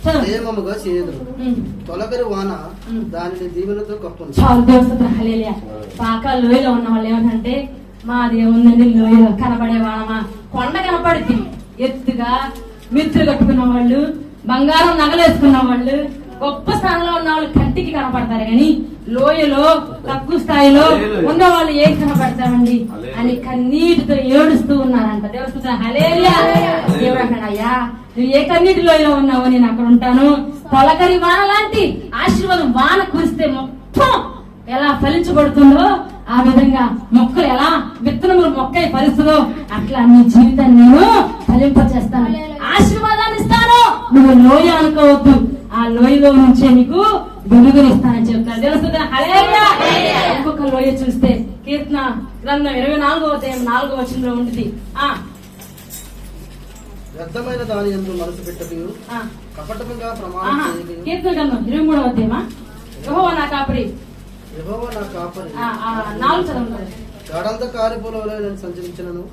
క్షేమముగా చేయదురు, తొలకరి వాన దానిని దీవెనతో కప్పును. చాలు దేవుడు హల్లెలూయా. బాకా లోయలో ఉన్న వాళ్ళు ఏమంటే, మాది ఏముందండి లోయలో కనబడే వాళ్ళమా, కొండ కనపడుద్ది ఎత్తుగా, మిత్రులు కట్టుకున్న వాళ్ళు, బంగారం నగలేసుకున్న వాళ్ళు, గొప్ప స్థానంలో ఉన్న వాళ్ళు కంటికి కనపడతారు, కానీ లోయలో తక్కువ స్థాయిలో ఉన్న వాళ్ళు ఏం కనపడతామండి అని కన్నీటితో ఏడుస్తూ ఉన్నారంట. దేవుడు హల్లెలూయా. దేవుడు అంటాడు, అయ్యా నువ్వు ఏ కన్నీటి లోయలో ఉన్నావో నేను అక్కడ ఉంటాను. తొలకరి వాన లాంటి ఆశీర్వాదం వాన కురిస్తే మొత్తం ఎలా ఫలించబడుతుందో, ఆ విధంగా మొక్కలు ఎలా విత్తనములు మొక్క ఫలిస్తుందో అట్లా నీ జీవితాన్ని నేను ఫలింపచేస్తాను, ఆశీర్వాదాన్ని ఇస్తాను. నువ్వు లోయ అనుకోవద్దు, ఆ లోయలో నుంచే నీకు వెలుగునిస్తానని చెప్తాను. తెలుస్తుందా హల్లెలూయా. ఇంకొక లోయ చూస్తే కీర్తన గ్రంథం 24వ అధ్యాయం 4వ వచనంలో ఉంటుంది, వ్యర్థమైన దాని యందు మనసు పెట్టకయు, కపటముగా ప్రమాణం చేయకయు. కీర్తన గ్రంథం 23వ అధ్యాయమా, యెహోవా నా కాపరి, యెహోవా నా కాపరి. 4 చదవండి. గాఢాంధకారపులో నేను సంచరించినను,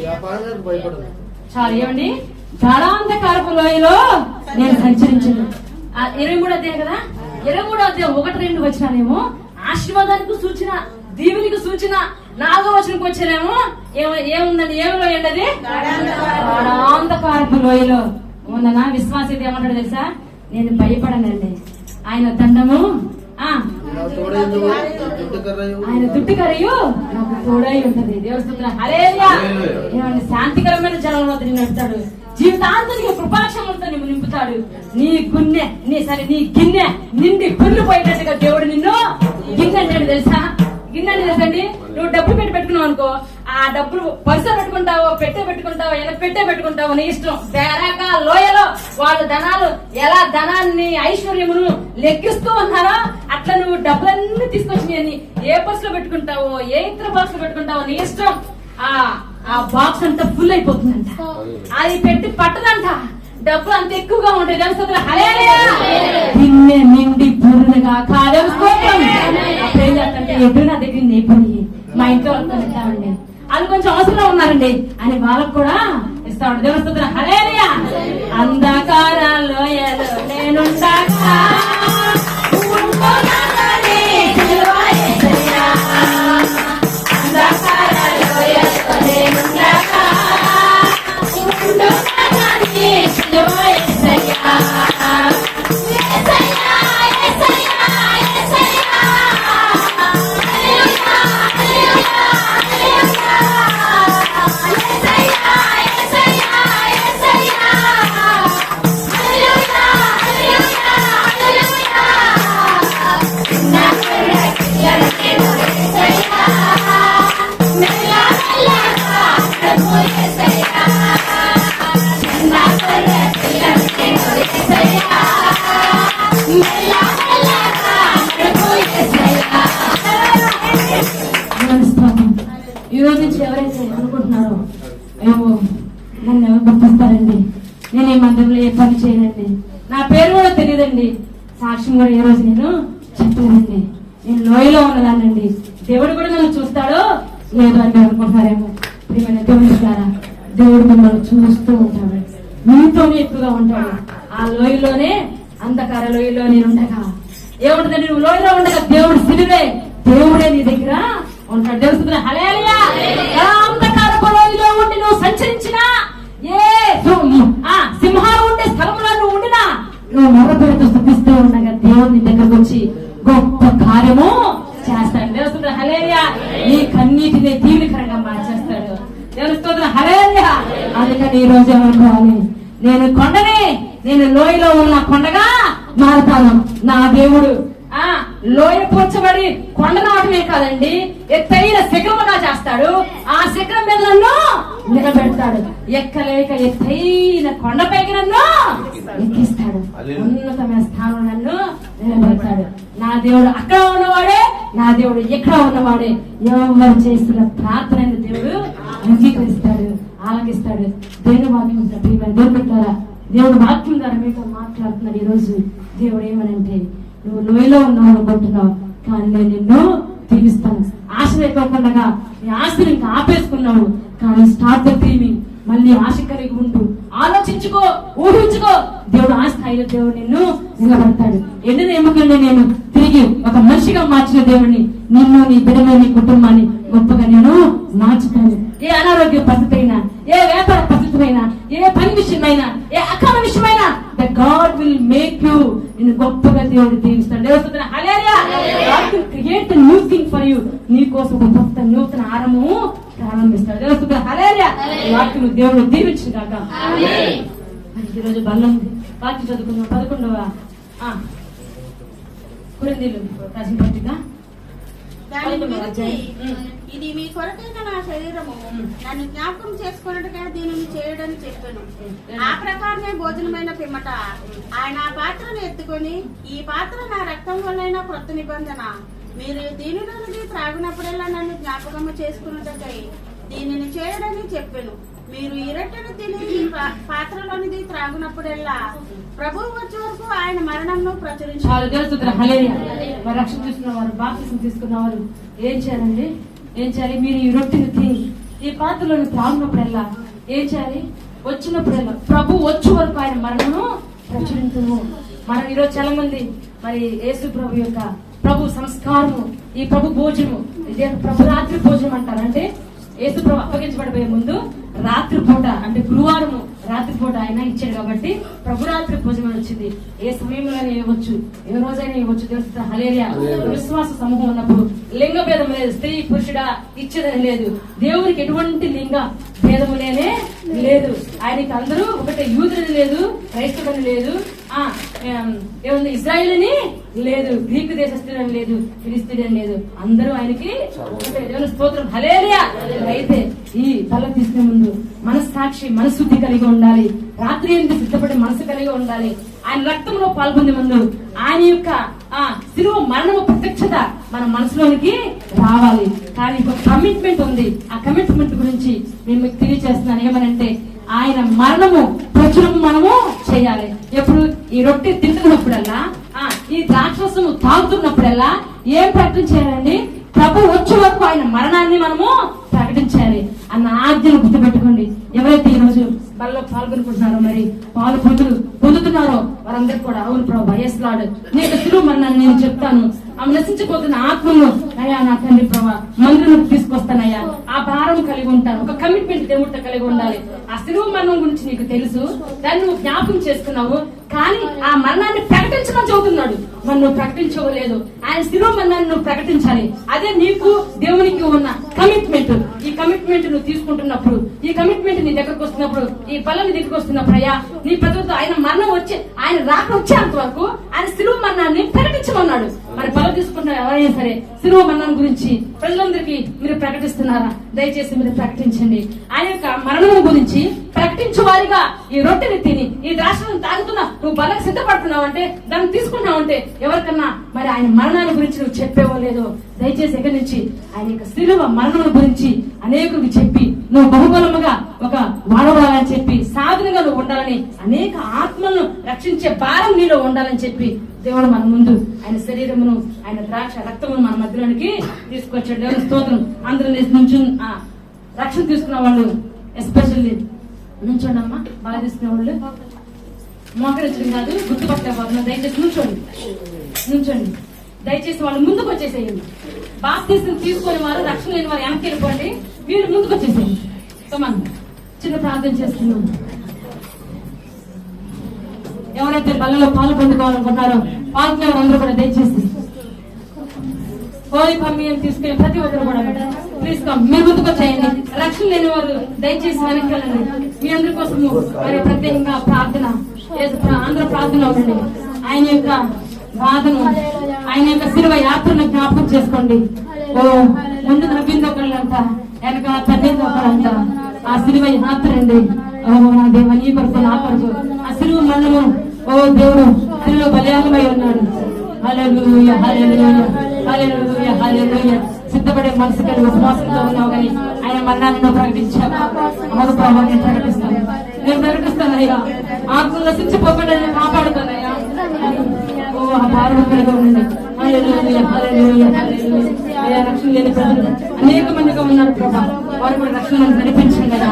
వ్యాపారానికి భయపడను. చాలు ఏమండి, గాఢాంధకారపు లోయలో నేను సంచరించను. 23వ అధ్యాయం కదా, 23వ అధ్యాయం 1-2 వచనాలేమో ఆశీర్వాదానికి సూచన, దీవునికి సూచన. 4వ వచనంకి వచ్చారేమో ఏముందండి, ఏమి లోయ అండి అది, గాఢాంధకారపు లోయలో ఉందనా. విశ్వాసత ఏమంటాడు తెలుసా, నేను భయపడనండి, ఆయన దండము ఆయన దుట్టుకరయు నాకు తోడై ఉంటది. దేవుడు హల్లెలూయా. ఏమంటే శాంతికరమైన జలంలో నడుపుతాడు, జీవితాంతానికి కృపాక్షములతో నిన్ను నింపుతాడు. నీ గున్నె నీ గిన్నె నిండి కుళ్ళిపోయేటట్టుగా దేవుడు నిన్ను గిన్నె అంటాడు తెలుసా. గిన్నె అంటే తెలుసండి, నువ్వు డబ్బులు పెట్టుకున్నావు అనుకో, ఆ డబ్బులు పర్స పెట్టుకుంటావో పెట్టుకుంటావో ఎలా పెట్టుకుంటావో నీ ఇష్టం. బేరాక లోయలో వాళ్ళు ధనాలు ఎలా ధనాన్ని ఐశ్వర్యమును లెక్కిస్తూ ఉన్నారో అట్లా నువ్వు డబ్బులన్నీ తీసుకొచ్చి ఏ పర్స్ లో పెట్టుకుంటావో ఏ ఇతర బాక్స్ లో పెట్టుకుంటావో నీ ఇష్టం. ఆ బాక్స్ అంతా ఫుల్ అయిపోతుందంట, అది పెట్టి పట్టదంట, డబ్బులు అంత ఎక్కువగా ఉంటాయి. తెలుస్తుంది హల్లెలూయా. గిన్నె నిండి పూర్ణగా కాలం అంటే ఎప్పుడు నా దగ్గర నేర్పడి మా ఇంట్లో వాళ్ళతో వెళ్తామండి, వాళ్ళు కొంచెం అవసరంలో ఉన్నారండి అని వాళ్ళకు కూడా ఇస్తాడు. దేవుని స్తోత్రం. హల్లెలూయా. అంధకార లోయలో నేనుండగా ఉండునగానే సిలువ యేసయ్యా. అంధకార లోయలో నేనుండగా ఉండునగానే సిలువ యేసయ్యా. యేసయ్యా యేసయ్యా యేసయ్యా. హల్లెలూయా హల్లెలూయా హల్లెలూయా. యేసయ్యా యేసయ్యా యేసయ్యా. హల్లెలూయా హల్లెలూయా హల్లెలూయా. నా కొరకేను యేసయ్యా. మెల్ల మెల్లగా ప్రభు యేసయ్యా. నా కొరకేను యేసయ్యా. మెల్ల మెల్లగా ప్రభు యేసయ్యా. ఈ రోజు నుంచి ఎవరైతే అనుకుంటున్నారో అయ్యో నన్ను ఎవరు గుర్తిస్తారండి, నేను ఈ మందిరంలో ఏ పని చేయనండి, నా పేరు కూడా తెలియదండి, సాక్ష్యం కూడా ఏ రోజు నేను చెప్పలేదండి, నేను లోయలో ఉన్నదానండి, దేవుడు కూడా నన్ను చూస్తాడో లేదు అని అనుకుంటున్నారేమో. ప్రియమైన దేవుడు ద్వారా దేవుడు మిమ్మల్ని చూస్తూ ఉంటాడు, మీతోనే ఎక్కువగా ఉంటాడు. ఆ లోయలోనే అంధకార లోయలో నేను ఉండగా ఏముంటుందండి, నువ్వు లోయలో ఉండగా దేవుడు సిలువే, దేవుడే నీ దగ్గర ఉంటాడు. తెలుస్తుంది. హల్లెలూయా. అంధకారపు లోయలో ఉండి నువ్వు సంచరించినా, ఏ సింహాలు ఉండే స్థలంలో నువ్వు ఉండినా, నువ్వు మొరపెడుతూ స్థుతిస్తూ ఉండగా దేవుడు నీ దగ్గరకు వచ్చి గొప్ప కార్యము చేస్తాడు. తెలుస్తుంది. హల్లెలూయా. నీ కన్నీటిని దీవెనకరంగా మార్చేస్తాడు. దేవుని స్తోత్రం. హల్లెలూయా. అందుకని ఈ రోజు ఏమనుకోవాలి, నేను కొండనే, నేను లోయలో ఉన్న కొండగా మారుతాను. నా దేవుడు లోయ పూడ్చబడి కొండ నాటమే కాదండి, ఎత్తైన శిఖరముగా చేస్తాడు. ఆ శిఖరం మీద నన్ను నిలబెడతాడు. ఎక్కలేక ఎత్తైన కొండపైకి నన్ను ఎక్కిస్తాడు. ఉన్నతమైన స్థానం నన్ను నిలబెడతాడు. నా దేవుడు అక్కడ ఉన్నవాడే, నా దేవుడు ఎక్కడ ఉన్నవాడే. ఎవరు చేస్తున్న ప్రార్థన దేవుడు అంగీకరిస్తాడు, ఆలకిస్తాడు. దేవుని వాక్యం దేవుడి ద్వారా, దేవుడు వాక్యం ద్వారా మీతో మాట్లాడుతున్నాడు. ఈ రోజు దేవుడు ఏమనంటే, నువ్వు లోయలో ఉన్నావు అనుకుంటున్నావు, కానీ నేను నిన్ను తీరుస్తాను. ఆశ లేకోకుండా నీ ఆశను ఇంకా ఆపేసుకున్నావు, కానీ స్టార్ట్ ద డ్రీమింగ్. మళ్ళీ ఆశ కలిగి ఉండు, ఆలోచించుకో, ఊహించుకో. దేవుడు ఆ స్థాయిలో దేవుడు నిన్ను నిలబడతాడు. ఎండిన ఎముకల్ని నేను తిరిగి ఒక మనిషిగా మార్చిన దేవుడిని, నిన్ను, నీ బిడ్డను, నీ కుటుంబాన్ని గొప్పగా నేను మార్చుతాను. ఏ అనారోగ్య పరిస్థితి అయినా, ఏ వ్యాపార పరిస్థితి అయినా, ఏ పని విషయమైనా, ఏ అక్రమ విషయమైనా, the God will make you. నిన్ను గొప్పగా దేవుడు దీవిస్తాడు. దేవుడు hallelujah. God will create a new thing for you. నీ కోసం ఒక కొత్త నూతన ఆరంభము ప్రారంభిస్తాడు. దేవుడు హల్లెలూయా. వాక్యం దేవుడు దీవించును గాక. ఈ రోజు బలం వాక్యం చదువుకున్నాం. 11వ కొరింథీయులు రాసిన పత్రిక దాని గురించి, ఇది మీ కొరకైన నా శరీరము, నన్ను జ్ఞాపకం చేసుకున్నట్టుగా దీనిని చేయడని చెప్పాను. ఆ ప్రకారమే భోజనమైన పిమ్మట ఆయన ఆ పాత్రను ఎత్తుకొని, ఈ పాత్ర నా రక్తం వల్లైన క్రొత్త నిబంధన, మీరు దీనిలో నుండి త్రాగినప్పుడల్లా నన్ను జ్ఞాపకము చేసుకున్నట్టుకై దీనిని చేయడని చెప్పాను. మీరు ఈ రొట్టెను తిని ఈ పాత్రలోనిది త్రాగునప్పుడల్లా ప్రభువు వచ్చే వరకు ఆయన మరణంను ప్రచురించారు. రక్షణ తీసుకున్న వారు, బాప్తిసం తీసుకున్న వారు ఏం చేయాలండి? ఏం చేయాలి? మీరు ఈ రొట్టెను తిని ఈ పాత్రలోని త్రాగినప్పుడల్లా ఏం చేయాలి? వచ్చినప్పుడల్లా ప్రభు వచ్చే వరకు ఆయన మరణము ప్రచురించును. మనం ఈరోజు చాలా మంది మరి యేసు ప్రభు యొక్క ప్రభు సంస్కారము, ఈ ప్రభు భోజనము, ఇదే ప్రభు రాత్రి భోజనం అంటారు. అంటే యేసు ప్రభు అప్పగించబడిపోయే ముందు రాత్రి పూట, అంటే గురువారము రాత్రి పూట ఆయన ఇచ్చాడు కాబట్టి ప్రభు రాత్రి భోజనం వచ్చింది. ఏ సమయంలోనే ఇవ్వచ్చు, ఏ రోజైనా ఇవ్వచ్చు. తెలుస్తుంది. హల్లెలూయా. విశ్వాస సమూహం ఉన్నప్పుడు లింగ భేదం లేదు, స్త్రీ పురుషుడా ఇచ్చేదని లేదు. దేవునికి ఎటువంటి లింగ భేదములేనే లేదు. ఆయనకి అందరూ ఒకటే, యూదులని లేదు, క్రైస్తవులని లేదు, ఏముంది ఇజ్రాయిలని లేదు, గ్రీకు దేశస్తులని లేదు, ఫిలిస్తీన్ లేదు, అందరూ ఆయనకి ఒకటే. దేవుని స్తోత్రం. హల్లెలూయా. అయితే ఈ బలం తీసుకునే ముందు మనస్సాక్షి, మనశుద్ధి కలిగి ఉండాలి. రాత్రి ఎందుకు సిద్ధపడి మనసు కలిగి ఉండాలి. ఆయన రక్తంలో పాల్గొనే ముందు ఆయన యొక్క శిలువ మరణము ప్రత్యక్షత మన మనసులోనికి రావాలి. కానీ ఒక కమిట్మెంట్ ఉంది. ఆ కమిట్మెంట్ గురించి నేను మీకు తెలియజేస్తున్నాను. ఏమనంటే, ఆయన మరణము ప్రచురము మనము చేయాలి. ఎప్పుడు? ఈ రొట్టె తింటున్నప్పుడల్లా, ఈ ద్రాక్షరసము తాగుతున్నప్పుడల్లా ఏం ప్రకటన చేయాలండి? ప్రభు వచ్చే వరకు ఆయన మరణాన్ని మనము ప్రకటించాలి అన్న ఆజ్ఞను గుర్తుపెట్టుకోండి. ఎవరైతే ఈ రోజు బలలో పాల్గొనుకుంటున్నారో, మరి పాలు పొందుతున్నారో వారందరూ కూడా అవును ప్రభా వయస్లాడు నీకు సిలువ మరణాన్ని నేను చెప్తాను, ఆమె నశించిపోతున్న ఆత్మను అయ్యా నా తండ్రి ప్రభా మందిరంలోకి తీసుకొస్తానయ్యా, ఆ భారం కలిగి ఉంటాను, ఒక కమిట్మెంట్ దేవుడితో కలిగి ఉండాలి. ఆ సిలువ మరణం గురించి నీకు తెలుసు, దాన్ని నువ్వు జ్ఞాపకం చేసుకున్నావు, కానీ ఆ మరణాన్ని ప్రకటించమని చెబుతున్నాడు. మరి నువ్వు ప్రకటించవలేదు, ఆయన సిలువ మరణాన్ని నువ్వు ప్రకటించాలి. అదే నీకు దేవునికి ఉన్న కమిట్మెంట్. ఈ కమిట్మెంట్ నువ్వు తీసుకుంటున్నప్పుడు, ఈ కమిట్మెంట్ నీ దగ్గరకు వస్తున్నప్పుడు, ఈ బలం నీ దగ్గరకు వస్తున్నప్పుడు అయ్యా నీ ప్రజలతో ఆయన మరణం వచ్చి ఆయన రాక వచ్చేంత వరకు ఆయన సిలువ మరణాన్ని ప్రకటించమన్నాడు. మరి బలం తీసుకుంటున్న ఎవరైనా సరే సిలువ మరణం గురించి ప్రజలందరికీ మీరు ప్రకటిస్తున్నారా? దయచేసి మీరు ప్రకటించండి. ఆయన యొక్క మరణం గురించి ప్రకటించు వారిగా ఈ రొట్టెని తిని ఈ ద్రాక్షను తాగుతున్నా నువ్వు బలం సిద్ధపడుతున్నావు అంటే, దాన్ని తీసుకున్నావు అంటే ఎవరికన్నా మరి ఆయన మరణాన్ని గురించి నువ్వు చెప్పేవో లేదో దయచేసి ఎక్కడి నుంచి ఆయన యొక్క సిలువ మరణం గురించి అనేకులకు చెప్పి నువ్వు బహుబలముగా ఒక వాడవాలని చెప్పి సాధనగా నువ్వు ఉండాలని, అనేక ఆత్మలను రక్షించే భారం నీలో ఉండాలని చెప్పి దేవుడు మన ముందు ఆయన శరీరమును ఆయన ద్రాక్ష రక్తమును మన మధ్యలోనికి తీసుకొచ్చాడు. దేవుని స్తోత్రం. అందరూ నుంచి రక్షణ తీసుకున్న వాళ్ళు ఎస్పెషల్లీ నుంచోండి అమ్మా, బాగా తీసుకునే వాళ్ళు మోకరించడం కాదు గుర్తుపట్టకపోతున్నా, దయచేసి నుంచోండి. దయచేసి వాళ్ళు ముందుకు వచ్చేసేయండి. బాప్తిసం తీసుకునే వారు రక్షణ లేని వారు వెనక్కి వెళ్ళిపోండి, మీరు ముందుకు వచ్చేసేయండి. చిన్న ప్రార్థన చేస్తున్నాం. ఎవరైతే బలలో పాలు పొందుకోవాలనుకుంటారో పాల్గొనే అందరూ కూడా దయచేసి హోలీ కమ్యూనియన్ తీసుకునే ప్రతి ఒక్కరు కూడా ప్లీజ్ కమ్, మీరు ముందుకు వచ్చేయండి. రక్షణ లేని వారు దయచేసి వెనక్కి వెళ్ళండి. మీ అందరి కోసము మరి ప్రత్యేకంగా ప్రార్థన, అందరూ ప్రార్థన ఉండండి. ఆయన యొక్క బాధను, ఆయన యొక్క శిలువ యాత్రను జ్ఞాపకం చేసుకోండి. ఓ ముందు నవ్వింది ఒకళ్ళంట, వెనక తల్లింది ఒకళ్ళంట. ఆ శిలువ యాత్ర అండి. ఓ నా దేవ నీ కొరకు నా కొరకు ఆ శిలువ మరణము, ఓ దేవుడు శిలువ బలియాగమై ఉన్నాడు. హల్లెలూయా హల్లెలూయా హల్లెలూయా హల్లెలూయా. సిద్ధపడే మనసు కలిగి విశ్వాసంతో ఉన్నావు కానీ ఆయన మరణాన్ని నువ్వు ప్రకటించావు. అవును ప్రభావం నేను ప్రకటిస్తాను, నేను ప్రకటిస్తాను అయ్యా. ఆత్మను నశించిపోకుండా నేను కాపాడుతానయ్యా. ఓ ఆ భారం కలిగి ఉండండి. హల్లెలూయా హల్లెలూయా హల్లెలూయా. అయ్యా రక్షణ లేని ప్రజలు అనేక మందిగా ఉన్నారు ప్రభా, వారు కూడా రక్షణను నడిపించండి కదా.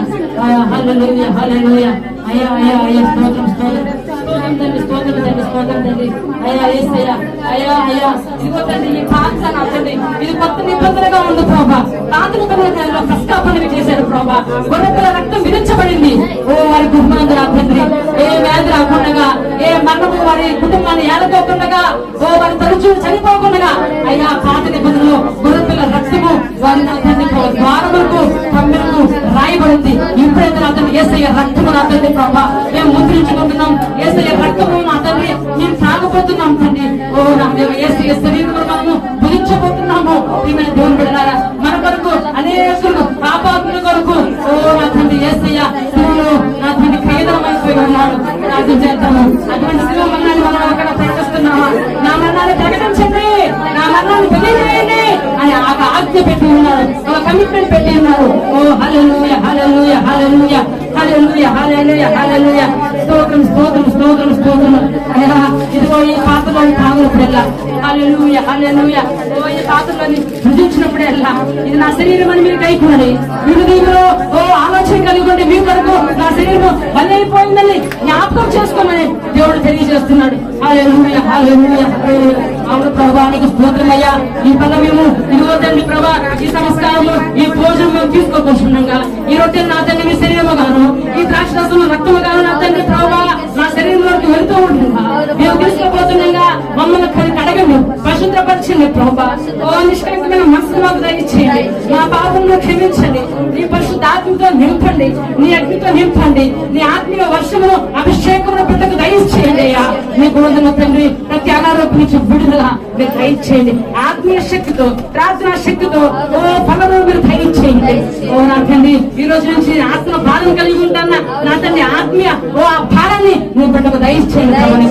హల్లెలూయా హల్లెలూయా. అయ్యా అయ్యా అయ్యా స్తోత్రం స్తోత్రం స్తోత్రం తండ్రి, స్తోత్రం తండ్రి, స్తోత్రం తండ్రి. అయ్యా యేసయ్యా అయ్యా అయ్యా ఇదిగో తండ్రి ఈ ప్రార్థన తండ్రి ఇది కొత్త నిబంధనగా ఉంది ప్రభా. పాత నిబంధనలో ప్రస్తాపన చేశారు ప్రభా. గొర్రెల రక్తం విధించబడింది. ఓ వారి కుటుంబాన్ని తండ్రి ఏ వ్యాధి రాకుండా, ఏ మరణము వారి కుటుంబాన్ని ఏలకోకుండా, ఓ వారి తరచూ చనిపోకుండా అయ్యా పాత నిబంధనలో గొర్రెల రక్తము వారి నా తండ్రి ద్వారములకు కమ్మెలకు రాయబడింది. ఇప్పుడైతే నా తండ్రి యేసయ్య రక్తము నా తండ్రి ప్రభా మేము ముద్రించుకుంటున్నాం. యేసయ్య రక్తము నా తండ్రి మేము తాగబోతున్నాం తండ్రి. ఓ నా దేవ యేసయ్య శరీరంలో మనము భుజించబోతున్నాము. దేవుని బిడ్డలారా మన కొరకు అనేకులు పాపాత్ముల కొరకు ఓ నా తండ్రి యేసయ్య శిలువలో నా తండ్రి ఖైదమైపోయి ఉన్నాడు. ప్రార్థన చేద్దాము. అటువంటి శిలువ మరణాన్ని మనం అక్కడ ప్రకటిస్తున్నామా? నా మరణాన్ని ప్రకటించండి, నా మరణాన్ని తెలియజేయండి అని ఆజ్ఞ పెట్టి ఉన్నారు, ఒక కమిట్మెంట్ పెట్టి ఉన్నారు. ఓ హల్లెలూయా హల్లెలూయా హల్లెలూయా హల్లెలూయా హల్లెలూయా హల్లెలూయా. స్తోత్రం స్తోత్రం స్తోత్రం స్తోత్రం. అయ్యా ఇదిగో ఈ పాత్రలోని తాగినప్పుడల్లా హల్లెలూయా హల్లెలూయా. ఓ ఈ పాత్రలోని భుజించినప్పుడల్లా ఇది నా శరీరం అని మీరు కైకొనండి. మీరు దీనిలో ఓ ఆలోచన కలిగి ఉండి మీ కొరకు నా శరీరం బలైపోయిందని జ్ఞాపకం చేసుకోమని దేవుడు తెలియజేస్తున్నాడు. హల్లెలూయా హల్లెలూయా హల్లెలూయా. అవును ప్రభా నీకు స్తోత్రమయ్యా. ఈ పదమేము ఇదిగో తండ్రి ప్రభా ఈ సంస్కారము ఈ భోజనం మేము తీసుకోకుండా ఈ రొట్టెలు నా తండ్రి మీ శరీరము గాను ఈ ద్రాక్షరసము రక్తము గాను నా తండ్రి ప్రభా నా శరీరంలోకి వెళ్తూ ఉంటుందా మేము తీసుకోబోతుండగా మమ్మల్ని కడగండి, పరిశుభ్రపరచండి ప్రభా. ఓ నిష్కలంకమైన మనసు మాకు దయచేయండి, మా పాపంలో క్షమించండి. నీ పరిశుద్ధ ఆత్మతో నింపండి, నీ అగ్నితో నింపండి, నీ ఆత్మీయ వర్షమును అభిషేకమును బిడ్డకు దయచేయండి అయ్యా. మీ గోధుమ తండ్రి ప్రతి అనారోగ్యం నుంచి విడుదల మీరు దయచేయండి. ఆత్మీయ శక్తితో ప్రార్థనా శక్తితో ఓ ఫలము మీరు దయచేయండి. ఓ నా తండ్రి ఈ రోజు నుంచి ఆత్మ భారం కలిగి ఉంటాను నా తండ్రి ఆత్మీయ ఓ ఆ భారాన్ని నీ బిడ్డకు దయచేయండి.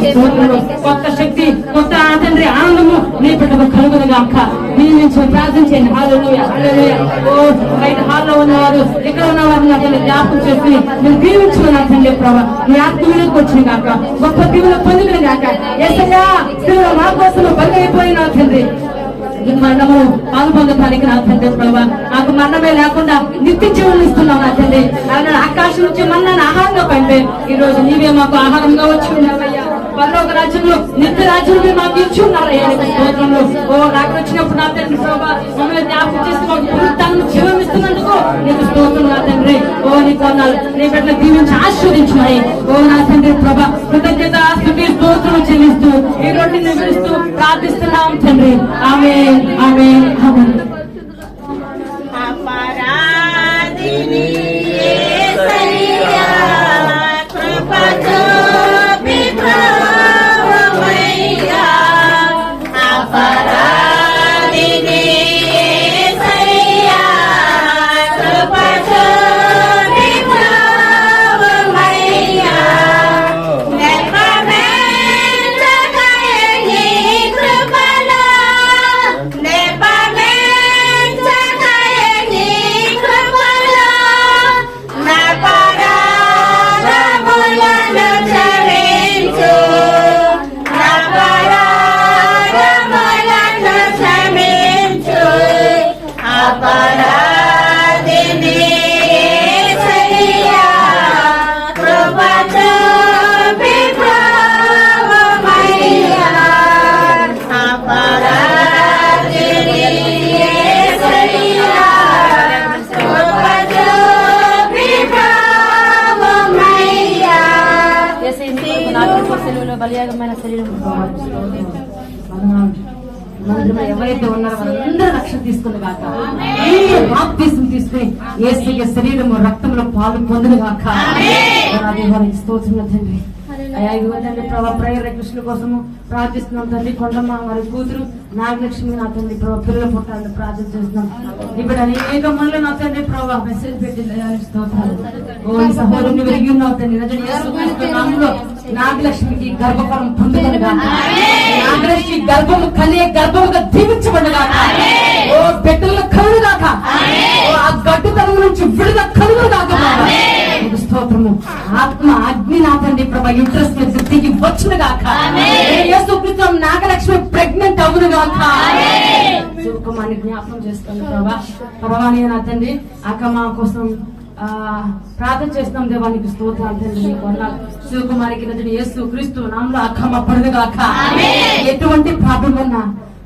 కొత్త శక్తి కొత్త తండ్రి ఆనందము నీ బిడ్డకు కలుగును గాక. నీ నుంచి ప్రార్థన చేయండి. హల్లెలూయా హల్లెలూయా. ఓ బయట హాల్లో ఉన్నవారు ఇక్కడ ఉన్నవారు నా తండ్రి జ్ఞాపకం చేసి మీరు దీవించుకుని నా తండ్రి ప్రభావ నీ ఆత్మ మీదకి వచ్చిన గాక, గొప్ప దీవులు పొందుకుని గాక. యేసయ్యా శిలువ మా కోసం బలి అయిపోయిన తండ్రి ఈ మరణము పాలు పొందటానికి నా తండ్రి ప్రభా నాకు మరణమే లేకుండా నిత్య జీవనం ఇస్తున్నావు నా తండ్రి. ఆకాశం నుంచి మన్నాను ఆహారంగా పంపే ఈ రోజు నీవే మాకు ఆహారంగా వచ్చి ఉన్నావయ్యా. పరలోక రాజ్యంలో నిత్య రాజ్యంలో మాకు ఇచ్చి ఉన్నారయ్యా. ఓ నాకు వచ్చినప్పుడు నా తండ్రి ప్రభా మమ్మల్ని జ్ఞాపకం చేసి మాకు పునరుత్థానం జీవం ఇస్తున్నందుకు నీకు స్తోత్రం నా తండ్రి. ఓ నీ కొన్నాళ్ళు నీ బిడ్డలు దీవించి ఆశీర్వదించున్నాయి. ఓ నా తండ్రి ప్రభా కృతజ్ఞత స్తుతి స్తోత్రం చెల్లిస్తూ ఈ రోజు నివరిస్తూ ప్రార్థిస్తున్నాం తండ్రి. ఆమేన్ ఆమేన్ ఆమేన్. అపరాధిని యేసయ్యా కృప చూపి ప్రభువయ్యా. అపరాధిని యేసయ్యా కృప చూపి ప్రభువయ్యా. నెపమెంచకయని కృపలో నెపమెంచకయని కృపలో నా పరాధములను క్షమించు. నా పరాధములను క్షమించు. అపరాధిని యేసయ్యా కృప చూపి ప్రభువయ్యా. అపరాధిని యేసయ్యా కృప చూపి ప్రభువయ్యా. సెలవులో బలియాగమైన శరీరం ఎవరైతే ఉన్నారో వాళ్ళందరూ రక్షణ తీసుకుని కాక బాప్తిసం తీసుకుని యేసయ్య శరీరము రక్తంలో పాలు పొందును కాక. వారికి స్తోత్రం తండ్రి. అయ్యా ఇదిగో తండ్రి ప్రభా ప్రేయర్ రిక్వెస్ట్ల కోసము ప్రార్థిస్తున్నాం తండ్రి. కొండమ్మ వారి కూతురు నాగలక్ష్మి నా తండ్రి ప్రభా పిల్లల పుట్టాలని ప్రార్థన చేస్తున్నాం. ఇప్పుడు అనేక మంది నా తండ్రి ప్రభా మెసేజ్ పెట్టింది. స్తోత్రాలు. ఓ ఈ సహోదరుని వెలిగి ఉన్నావు తండ్రి. నిజంగా యేసుక్రీస్తు నామములో నాగలక్ష్మికి గర్భఫలం పొందుతుండగా నాగలక్ష్మి గర్భము కనే గర్భముగా దీవించబడగా ఓ బిడ్డలను కలుగుగాక. ఓ ఆ గడ్డుతనం నుంచి విడుదల కలుగుగాక. స్తోత్రము. ఆత్మ అగ్ని నా తండ్రి ప్రభా యూట్రస్ మీద దిగి వచ్చునుగాక. యేసుక్రీస్తు నాగలక్ష్మి ప్రెగ్నెంట్ అవునుగాక. శివకుమారిని జ్ఞాపకం చేస్తాను ప్రభా. పరవాణి నా తండ్రి అక్క మా కోసం ప్రార్థన చేస్తున్నాం. దేవానికి స్తోత్రాలు తండ్రి. శివకుమారికి తండ్రి యేసుక్రీస్తు నామములో అక్కమ్మ పడుగాక. ఎటువంటి ప్రాబ్లం ఉన్నా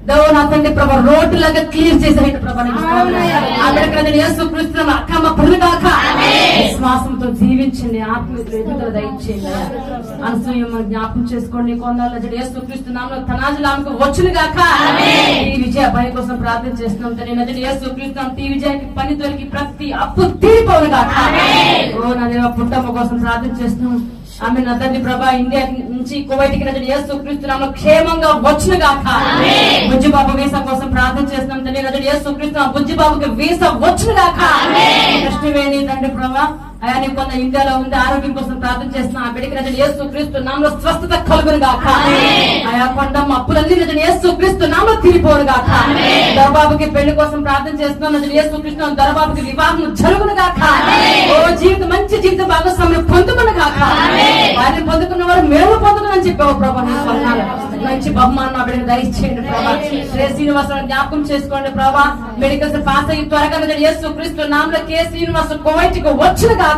దేవు నా తండ్రి ప్రభా రోడ్డు లాగా క్లియర్ చేసేట ప్రభా యేసుక్రీస్తు అక్కమ్మ పడుగాక. విశ్వాసంతో జీవించండి. ఆత్మీయులు ఎదుగుదల దయచేయండి. అనసూయ జ్ఞాపకం చేసుకోండి. కొందరు యేసుక్రీస్తు నామములో తనాజులాంకు వచ్చునుగాక. ఈ విజయ పని కోసం ప్రార్థన చేస్తున్నాం తండ్రి. యేసుక్రీస్తు ఈ విజయానికి పని దొరికి ప్రతి అప్పు తీరిపోనుగాక. ఓ నా దేవ పుట్టమ్మ కోసం ప్రార్థన చేస్తున్నాం. ఆమె నా తండ్రి ప్రభా ఇండియా నుంచి కువైట్కి నది యేసుక్రీస్తు నామములో క్షేమంగా వచ్చునుగాక. బుజ్జిబాబు వీసా కోసం ప్రార్థన చేస్తున్నాం తండ్రి. నది యేసుక్రీస్తు బుజ్జిబాబుకి వీసా వచ్చునుగాక. కృష్ణవేణి తండ్రి ప్రభా అయా నీ కొంత ఇండియాలో ఉంది ఆరోగ్యం కోసం ప్రార్థన చేస్తున్నాం. ఆ బిడ్డకి నది యేసుక్రీస్తు నామములో స్వస్థత కలుగునుగాక. ఆయా కొండమ్మ అప్పులన్నీ నది యేసుక్రీస్తు నామములో తీరిపోనుగాక. దొరబాబుకి పెళ్లి కోసం ప్రార్థన చేస్తున్నాం. నది యేసుక్రీస్తు దొరబాబుకి వివాహం జరుగునుగాక. ఓ జీవితం మంచి జీవిత భాగస్వామ్యం పొందుకునుగాక. వారిని పొందుకున్న వారు మేము పొందుకుని చెప్పావు ప్రభా. మంచి బహుమానం బిడ్డ దయచేయండి ప్రభా. శ్రీ శ్రీనివాసరావు జ్ఞాపకం చేసుకోండి ప్రభా. మెడికల్స్ పాస్ అయ్యి త్వరగా యేసుక్రీస్తు నామములో కే శ్రీనివాస కువైట్కి వచ్చునుగాక.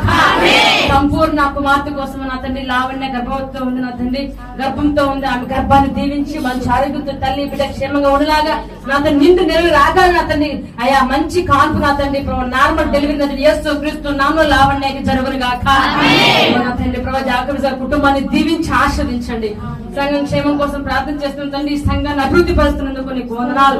సంపూర్ణ కుమార్తె కోసం నా తండ్రి లావణ్య గర్భవతితో ఉంది. నా తండ్రి గర్భంతో ఉంది. ఆమె గర్భాన్ని దీవించి మంచి ఆరోగ్యంతో తల్లి బిడ్డ క్షేమంగా ఉండలాగా నా తండ్రి నిండు నెలలు రాగాలి. నా తండ్రి అయా మంచి కాన్పు నా తండ్రి నార్మల్ డెలివరీ నా యేసుక్రీస్తు నామములో లావణ్యకి జరుగునుగాక. నా తండ్రి ప్రభా జాకబ్ సార్ కుటుంబాన్ని దీవించి ఆశీర్వదించండి. సంఘం క్షేమం కోసం ప్రార్థన చేస్తున్న తండ్రి ఈ సంఘాన్ని అభివృద్ధి పరుస్తున్నందుకు నీకు వందనాలు.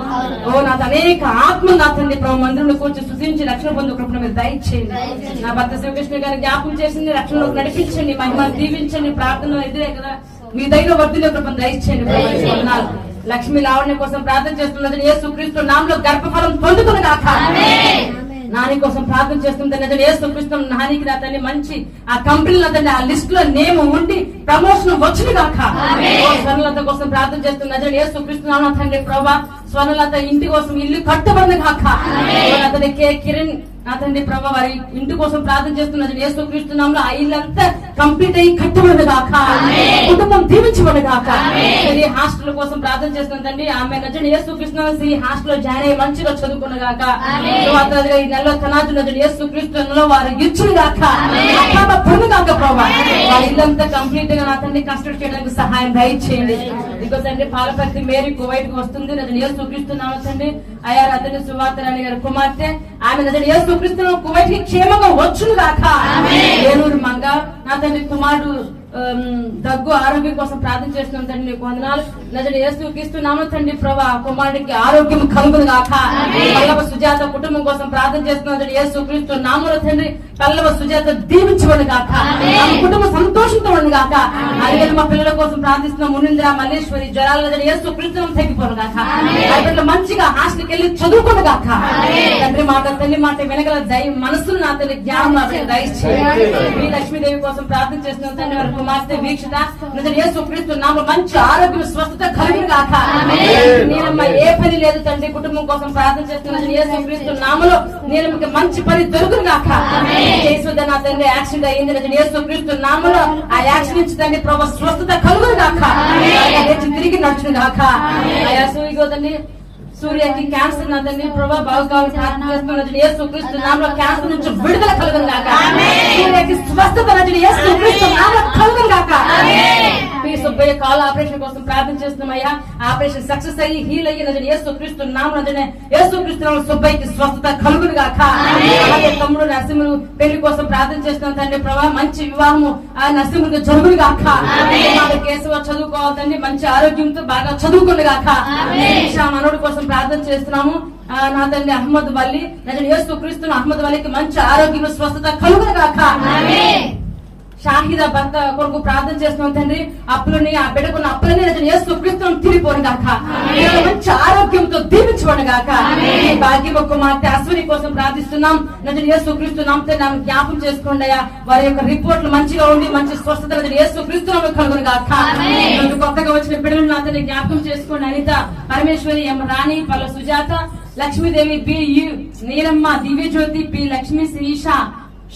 ఓ నా అనేక ఆత్మ నా తండ్రి ప్రభు మందిరంలో కూర్చొని స్తుతించి రక్షణ పొందు కృపను మీరు దయచేయండి. నా భర్త శివకృష్ణ గారి జ్ఞాపకం చేసింది రక్షణలోకి నడిపించండి. మహిమను దీవించండి. ప్రార్థనలో ఎదురే కదా మీ దగ్గర వర్ధిల్లే కృపను దయచేయండి. వందనాలు. లక్ష్మీ లావణ్య కోసం ప్రార్థన చేస్తున్నది యేసుక్రీస్తు నామములో గర్భఫలం పొందుకునుగాక. నాని కోసం ప్రార్థన చేస్తుంది యేసుక్రీస్తు నానికి నా తల్లి మంచి ఆ కంపెనీలో తండ్రి ఆ లిస్ట్ లో నేమ్ ఉండి ప్రమోషన్ వచ్చునుగాక. స్వర్ణలత కోసం ప్రార్థన చేస్తున్న యేసుక్రీస్తు నామములో తండ్రి ప్రభా స్వర్ణలత ఇంటి కోసం ఇల్లు కట్టబడునుగాక. అతని కే కిరణ్ నా తండ్రి ప్రభా వారి ఇంటి కోసం ప్రార్థన చేస్తున్నది యేసుక్రీస్తునామములో ఆ ఇల్లంతా కంప్లీట్ అయ్యి కట్టబడును గాక, కుటుంబం దీవించబడును గాక. హాస్టల్ కోసం ప్రార్థన చేస్తున్నదండి ఆమె నజరుడైన యేసుక్రీస్తునామములో ఈ హాస్టల్ లో జాయిన్ అయ్యి మంచిగా చదువుకును గాక. ఈ నెలలో తనాదు నజరుడైన యేసుక్రీస్తునామములో వారు ఇచ్చును గాక, పొందు గాక ప్రభా. వారి ఇల్లంతా కంప్లీట్ గా నా తండ్రి కష్టం చేయడానికి సహాయం దయచేయండి. ఇదిగో తండ్రి పాలపర్తి మేరీ కువైట్ కు వస్తుంది నజరుడైన యేసుక్రీస్తునామములో తండ్రి. అయ్యా అతని సువార్త రాణి గారి కుమార్తె ఆమె నజరుడైన యేసుక్రీస్తునామములో కువైట్ కి క్షేమంగా వచ్చును గాక. ఏలూరు మంగ నా తండ్రి కుమారుడు దగ్గు ఆరోగ్యం కోసం ప్రార్థన చేస్తున్నాం తండ్రి, నీకు వందనాలు. నజరుడైన యేసుక్రీస్తునామములో తండ్రి ప్రభా కుమారుడికి ఆరోగ్యం కలుగును గాక. పల్లవ సుజాత కుటుంబం కోసం ప్రార్థన చేస్తున్నాం తండ్రి యేసుక్రీస్తునామములో తండ్రి. పల్లవ సుజాత దీవించబడును గాక, కుటుంబం సంతోషంతో ఉండు గాక. అలాగే మా పిల్లల కోసం ప్రార్థిస్తున్నాం మునింద్ర మల్లేశ్వరి జ్వరాల నజరుడైన యేసుక్రీస్తునామములో తగ్గిపోను గాక. ఆ బిడ్డలు మంచిగా హాస్టల్కి వెళ్ళి చదువుకోను గాక. తండ్రి మాట తల్లి మాట వెనగల మనసును నా తల్లి జ్ఞానం దయచేయండి. లక్ష్మీదేవి కోసం ప్రార్థన చేస్తున్నాం తండ్రి వారి కుమార్తె వీక్షిత నజరుడైన యేసుక్రీస్తునామములో మంచి ఆరోగ్యం స్వస్థత కలుగును గాక. నేనమ్మ ఏ పని లేదు తండ్రి కుటుంబం కోసం ప్రార్థన చేస్తున్న యేసుక్రీస్తునామములో నేను మంచి పని దొరుకును గాక. నా తండ్రి యాక్సిడెంట్ అయ్యింది నజరుడైన యేసుక్రీస్తునామములో ఆ యాక్సిడెంట్ నుంచి తండ్రి ప్రభు స్వస్థత కలుగును గాక, తిరిగి నడుచును గాక. అయా సూయిగో తండ్రి సూర్యకి క్యాన్సర్ నా తండ్రి ప్రభా బాగా యేసుక్రీస్తునామములో క్యాన్సర్ నుంచి విడుదల కలుగును గాక. సూర్యకి స్వస్థత నజరుడైన యేసుక్రీస్తునామములో కలుగును గాక. సుబ్బయ్య కాల్ ఆపరేషన్ కోసం ప్రార్థన చేస్తున్నామయ్యా, ఆపరేషన్ సక్సెస్ అయ్యి హీల్ అయ్యి నజరుడైన యేసుక్రీస్తునామములో యేసుక్రీస్తునామములో సుబ్బయ్యకి స్వస్థత కలుగును గాక. అలాగే తమ్ముడు నరసింహుడు పెళ్లి కోసం ప్రార్థన చేస్తున్నాం తండ్రి ప్రభా మంచి వివాహము ఆ నరసింహుడికి జరుగును గాక. కేశవ చదువుకోవాలండి మంచి ఆరోగ్యంతో బాగా చదువుకును గాక. మనోడి కోసం ప్రార్థన చేస్తున్నాము నా తండ్రి అహ్మద్ వల్లి నజరుడైన యేసుక్రీస్తునామములో అహ్మద్ వల్లికి మంచి ఆరోగ్యం స్వస్థత కలుగును గాక. షాహిదా భర్త కొరకు ప్రార్థన చేస్తున్నాం తండ్రి అప్పులని ఆ బిడ్డకున్న అప్పులని నజరుడైన యేసుక్రీస్తునామములో తీరిపోను గాక. మంచి ఆరోగ్యంతో దీవించబడును గాక. భాగ్యమ కుమార్తె అశ్విని కోసం ప్రార్థిస్తున్నాం నజరుడైన యేసుక్రీస్తునామములో నన్ను జ్ఞాపకం చేసుకోండి అయ్యా. వారి యొక్క రిపోర్ట్లు మంచిగా ఉండి మంచి స్వస్థత నజరుడైన యేసుక్రీస్తునామములో కలుగును గాక. కొత్తగా వచ్చిన బిడ్డలు నా తండ్రి జ్ఞాపకం చేసుకోండి. Anitha Parameswari M Rani Palla Sujatha Lakshmidevi B Neelamma Divyajyothi P Lakshmi Sreesha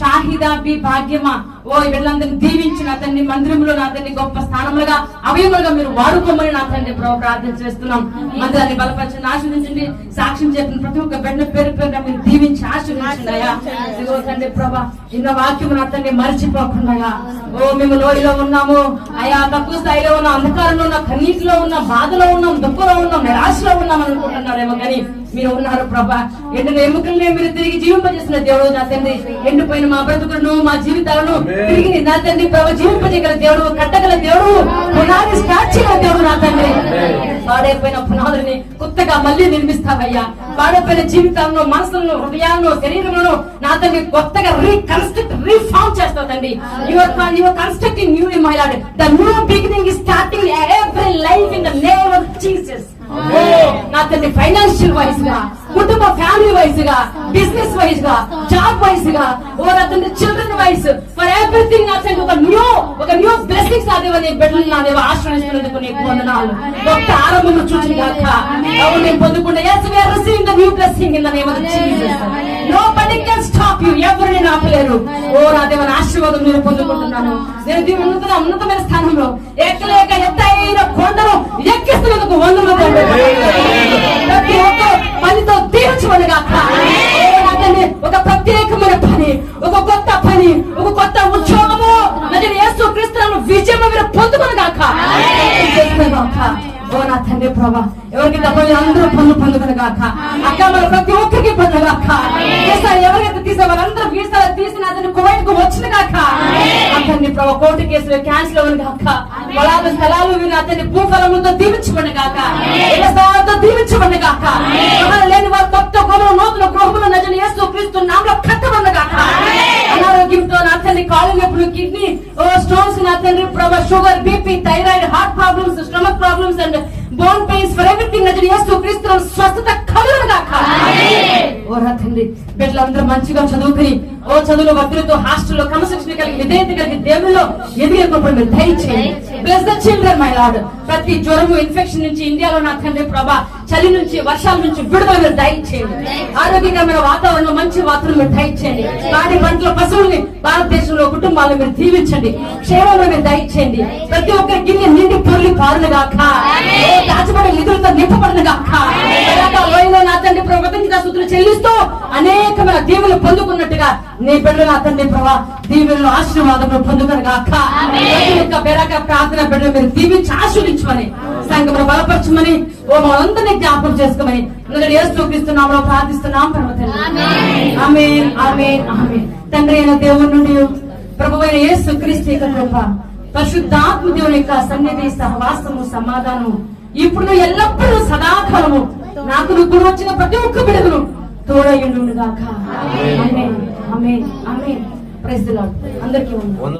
Shahida B భాగ్యమా ఓ వీళ్ళందరినీ దీవించి నా తండ్రి మందిరంలో నా తండ్రి గొప్ప స్థానములుగా అవయములుగా మీరు వాడుకోమని నా తండ్రి ప్రభు ప్రార్థన చేస్తున్నాం. మందిరాన్ని బలపరచండి ఆశీర్వదించండి. సాక్ష్యం చెప్పిన ప్రతి ఒక్క బిడ్డ పేరు పేరు మీరు దీవించి ఆశీర్వదించండి అయ్యా. ఇదిగో తండ్రి ప్రభా ఇన్న వాక్యం నా తండ్రి మర్చిపోకుండా ఓ మేము లోయలో ఉన్నాము అయ్యా, తక్కువ స్థాయిలో ఉన్నాం, అంధకారంలో ఉన్నాం, కన్నీటిలో ఉన్నాం, బాధలో ఉన్నాం, దుఃఖంలో ఉన్నాం, నిరాశలో ఉన్నాం అనుకుంటున్నారేమో కానీ మీరు ఉన్నారు ప్రభా. ఎండిన ఎముకల్ని మీరు తిరిగి జీవింపజేసిన దేవుడు నా తండ్రి. ఎండిపోయిన మా బ్రతుకులను మా జీవితాలను తిరిగి నా తండ్రి ప్రభు జీవింపజేయగల దేవుడు, కట్టగల దేవుడు, పునాది స్టార్ట్ చేయగల దేవుడు నా తండ్రి. పాడైపోయిన పునాదుని కొత్తగా మళ్ళీ నిర్మిస్తావయ్యా. పాడైపోయిన జీవితాలను మనసులను హృదయాలను శరీరంలో నా తండ్రి కొత్తగా రీఫార్మ్ చేస్తావు తండ్రి. Your constructing new in my lord. The new beginning is starting every life in the name of Jesus. నా తండ్రి ఫైనాన్షియల్ వైజ్ గా, కుటుంబ ఫ్యామిలీ వైజ్ గా, బిజినెస్ వైజ్ గా, జాబ్ వైజ్ గా, ఓ నా తండ్రి చిల్డ్రన్ వైజ్ ఫర్ ఎవ్రీథింగ్ నా తండ్రి ఒక న్యూ బ్లెస్సింగ్స్ నా దేవ నీ బిడ్డలు నా దేవ ఆశ్రయించినందుకు నీకు వందనాలు. గొప్ప ఆరంభము చూచి గాక అవును నేను పొందుకుంటే yes we are receiving the new blessing in the name of Jesus. Nobody can stop you. ఎవరు నేను ఆపలేరు. ఓ నా దేవ ఆశీర్వాదం నేను పొందుకుంటున్నాను. నేను దీని ఉన్నతమైన స్థానంలో ఎక్కలేక ఎత్తైన కొండను ఎక్కిస్తున్నందుకు వందలు ప్రతి ఒక్క పనితో దీవించమని గాక. ఒక ప్రత్యేకమైన పని, ఒక కొత్త పని, ఒక కొత్త ఉద్యోగము నజరుడైన యేసుక్రీస్తునామములో విజయం మీరు పొందుకొని గాక. ఓ నా తండ్రి ప్రభా ఎవరికి డబ్బులు అందరూ పొందుకొని గాక. అక్క మన ప్రతి ఒక్కరికి పొందగాక. ఎవరైతే తీసే వాళ్ళందరూ వీసా తీసిన అతను కువైట్ కు వచ్చిన గాక. అతన్ని ప్రభా కోర్టు కేసులు క్యాన్సిల్ అవ్వను గాక. పొలాలు స్థలాలు విని అతన్ని భూఫలములతో దీవించబడి గాక. స్థలాలతో దీవించబడి గాక. లేని వారు కొత్త గృహములు నూతన గృహములు నజరుడైన యేసుక్రీస్తునామములో కట్టబడి గాక. అనారోగ్యంతో నా తండ్రి కాలు నొప్పులు, కిడ్నీ స్టోన్స్ నా తండ్రి ప్రభా sugar, BP, thyroid, heart problems, stomach problems and bone pains for everything నజరుడైన యేసుక్రీస్తునామములో స్వస్థత కలుగును గాక. ఓ నా తండ్రి బిడ్డలందరూ మంచిగా చదువుకుని ఓ చదువులో భద్రతో హాస్టల్లో క్రమశిక్షణ కలిగి విధేయత కలిగి దేవుల్లో ఎదిగేటప్పుడు మీరు దయచేయండి. Bless the children my lord. ప్రతి జ్వరము ఇన్ఫెక్షన్ నుంచి ఇండియాలో నా తండ్రి ప్రభా చలి నుంచి వర్షాల నుంచి విడుదల మీరు దయచేయండి. ఆరోగ్యకరమైన వాతావరణం, మంచి వాతావరణం మీరు దయచేయండి. వాటి పంటల పశువుల్ని భారతదేశంలో కుటుంబాలను మీరు దీవించండి. క్షేమంలో మీరు దయచేయండి. ప్రతి ఒక్కరి గిన్నె నిండి పొర్లి పారును గాక, దాచబడిన నిధులతో నింపబడిన గాక. లోయలో నా తండ్రి ప్రభు కృతజ్ఞతాస్తుతులు చెల్లిస్తూ అనేకమైన దీవులు పొందుకున్నట్టుగా నీ బిడ్డలు నా తండ్రి ప్రభా దీవులను ఆశీర్వాదములు పొందుకుని గాక. బెరక ప్రార్థన బిడ్డలు మీరు దీవించి ఆశీర్వించమని, సంఘమును బలపరచమని, ఓ మనందరినీ జ్ఞాపకం చేసుకోమని యేసుక్రీస్తునామములో ప్రార్థిస్తున్నాం పరమ తండ్రి. ఆమేన్, ఆమేన్, ఆమేన్. తండ్రి అయిన దేవుని నుండి ప్రభువైన యేసుక్రీస్తు యొక్క కృప, పరిశుద్ధాత్మ దేవుని యొక్క సన్నిధి, సహవాసము, సమాధానము ఇప్పుడు ఎల్లప్పుడూ సదాకాలము నాకు గుడి వచ్చిన ప్రతి ఒక్క బిడ్డను తోడయుండుగాక. Amen, amen, amen. Praise the Lord. అందరికీ వందనాలు.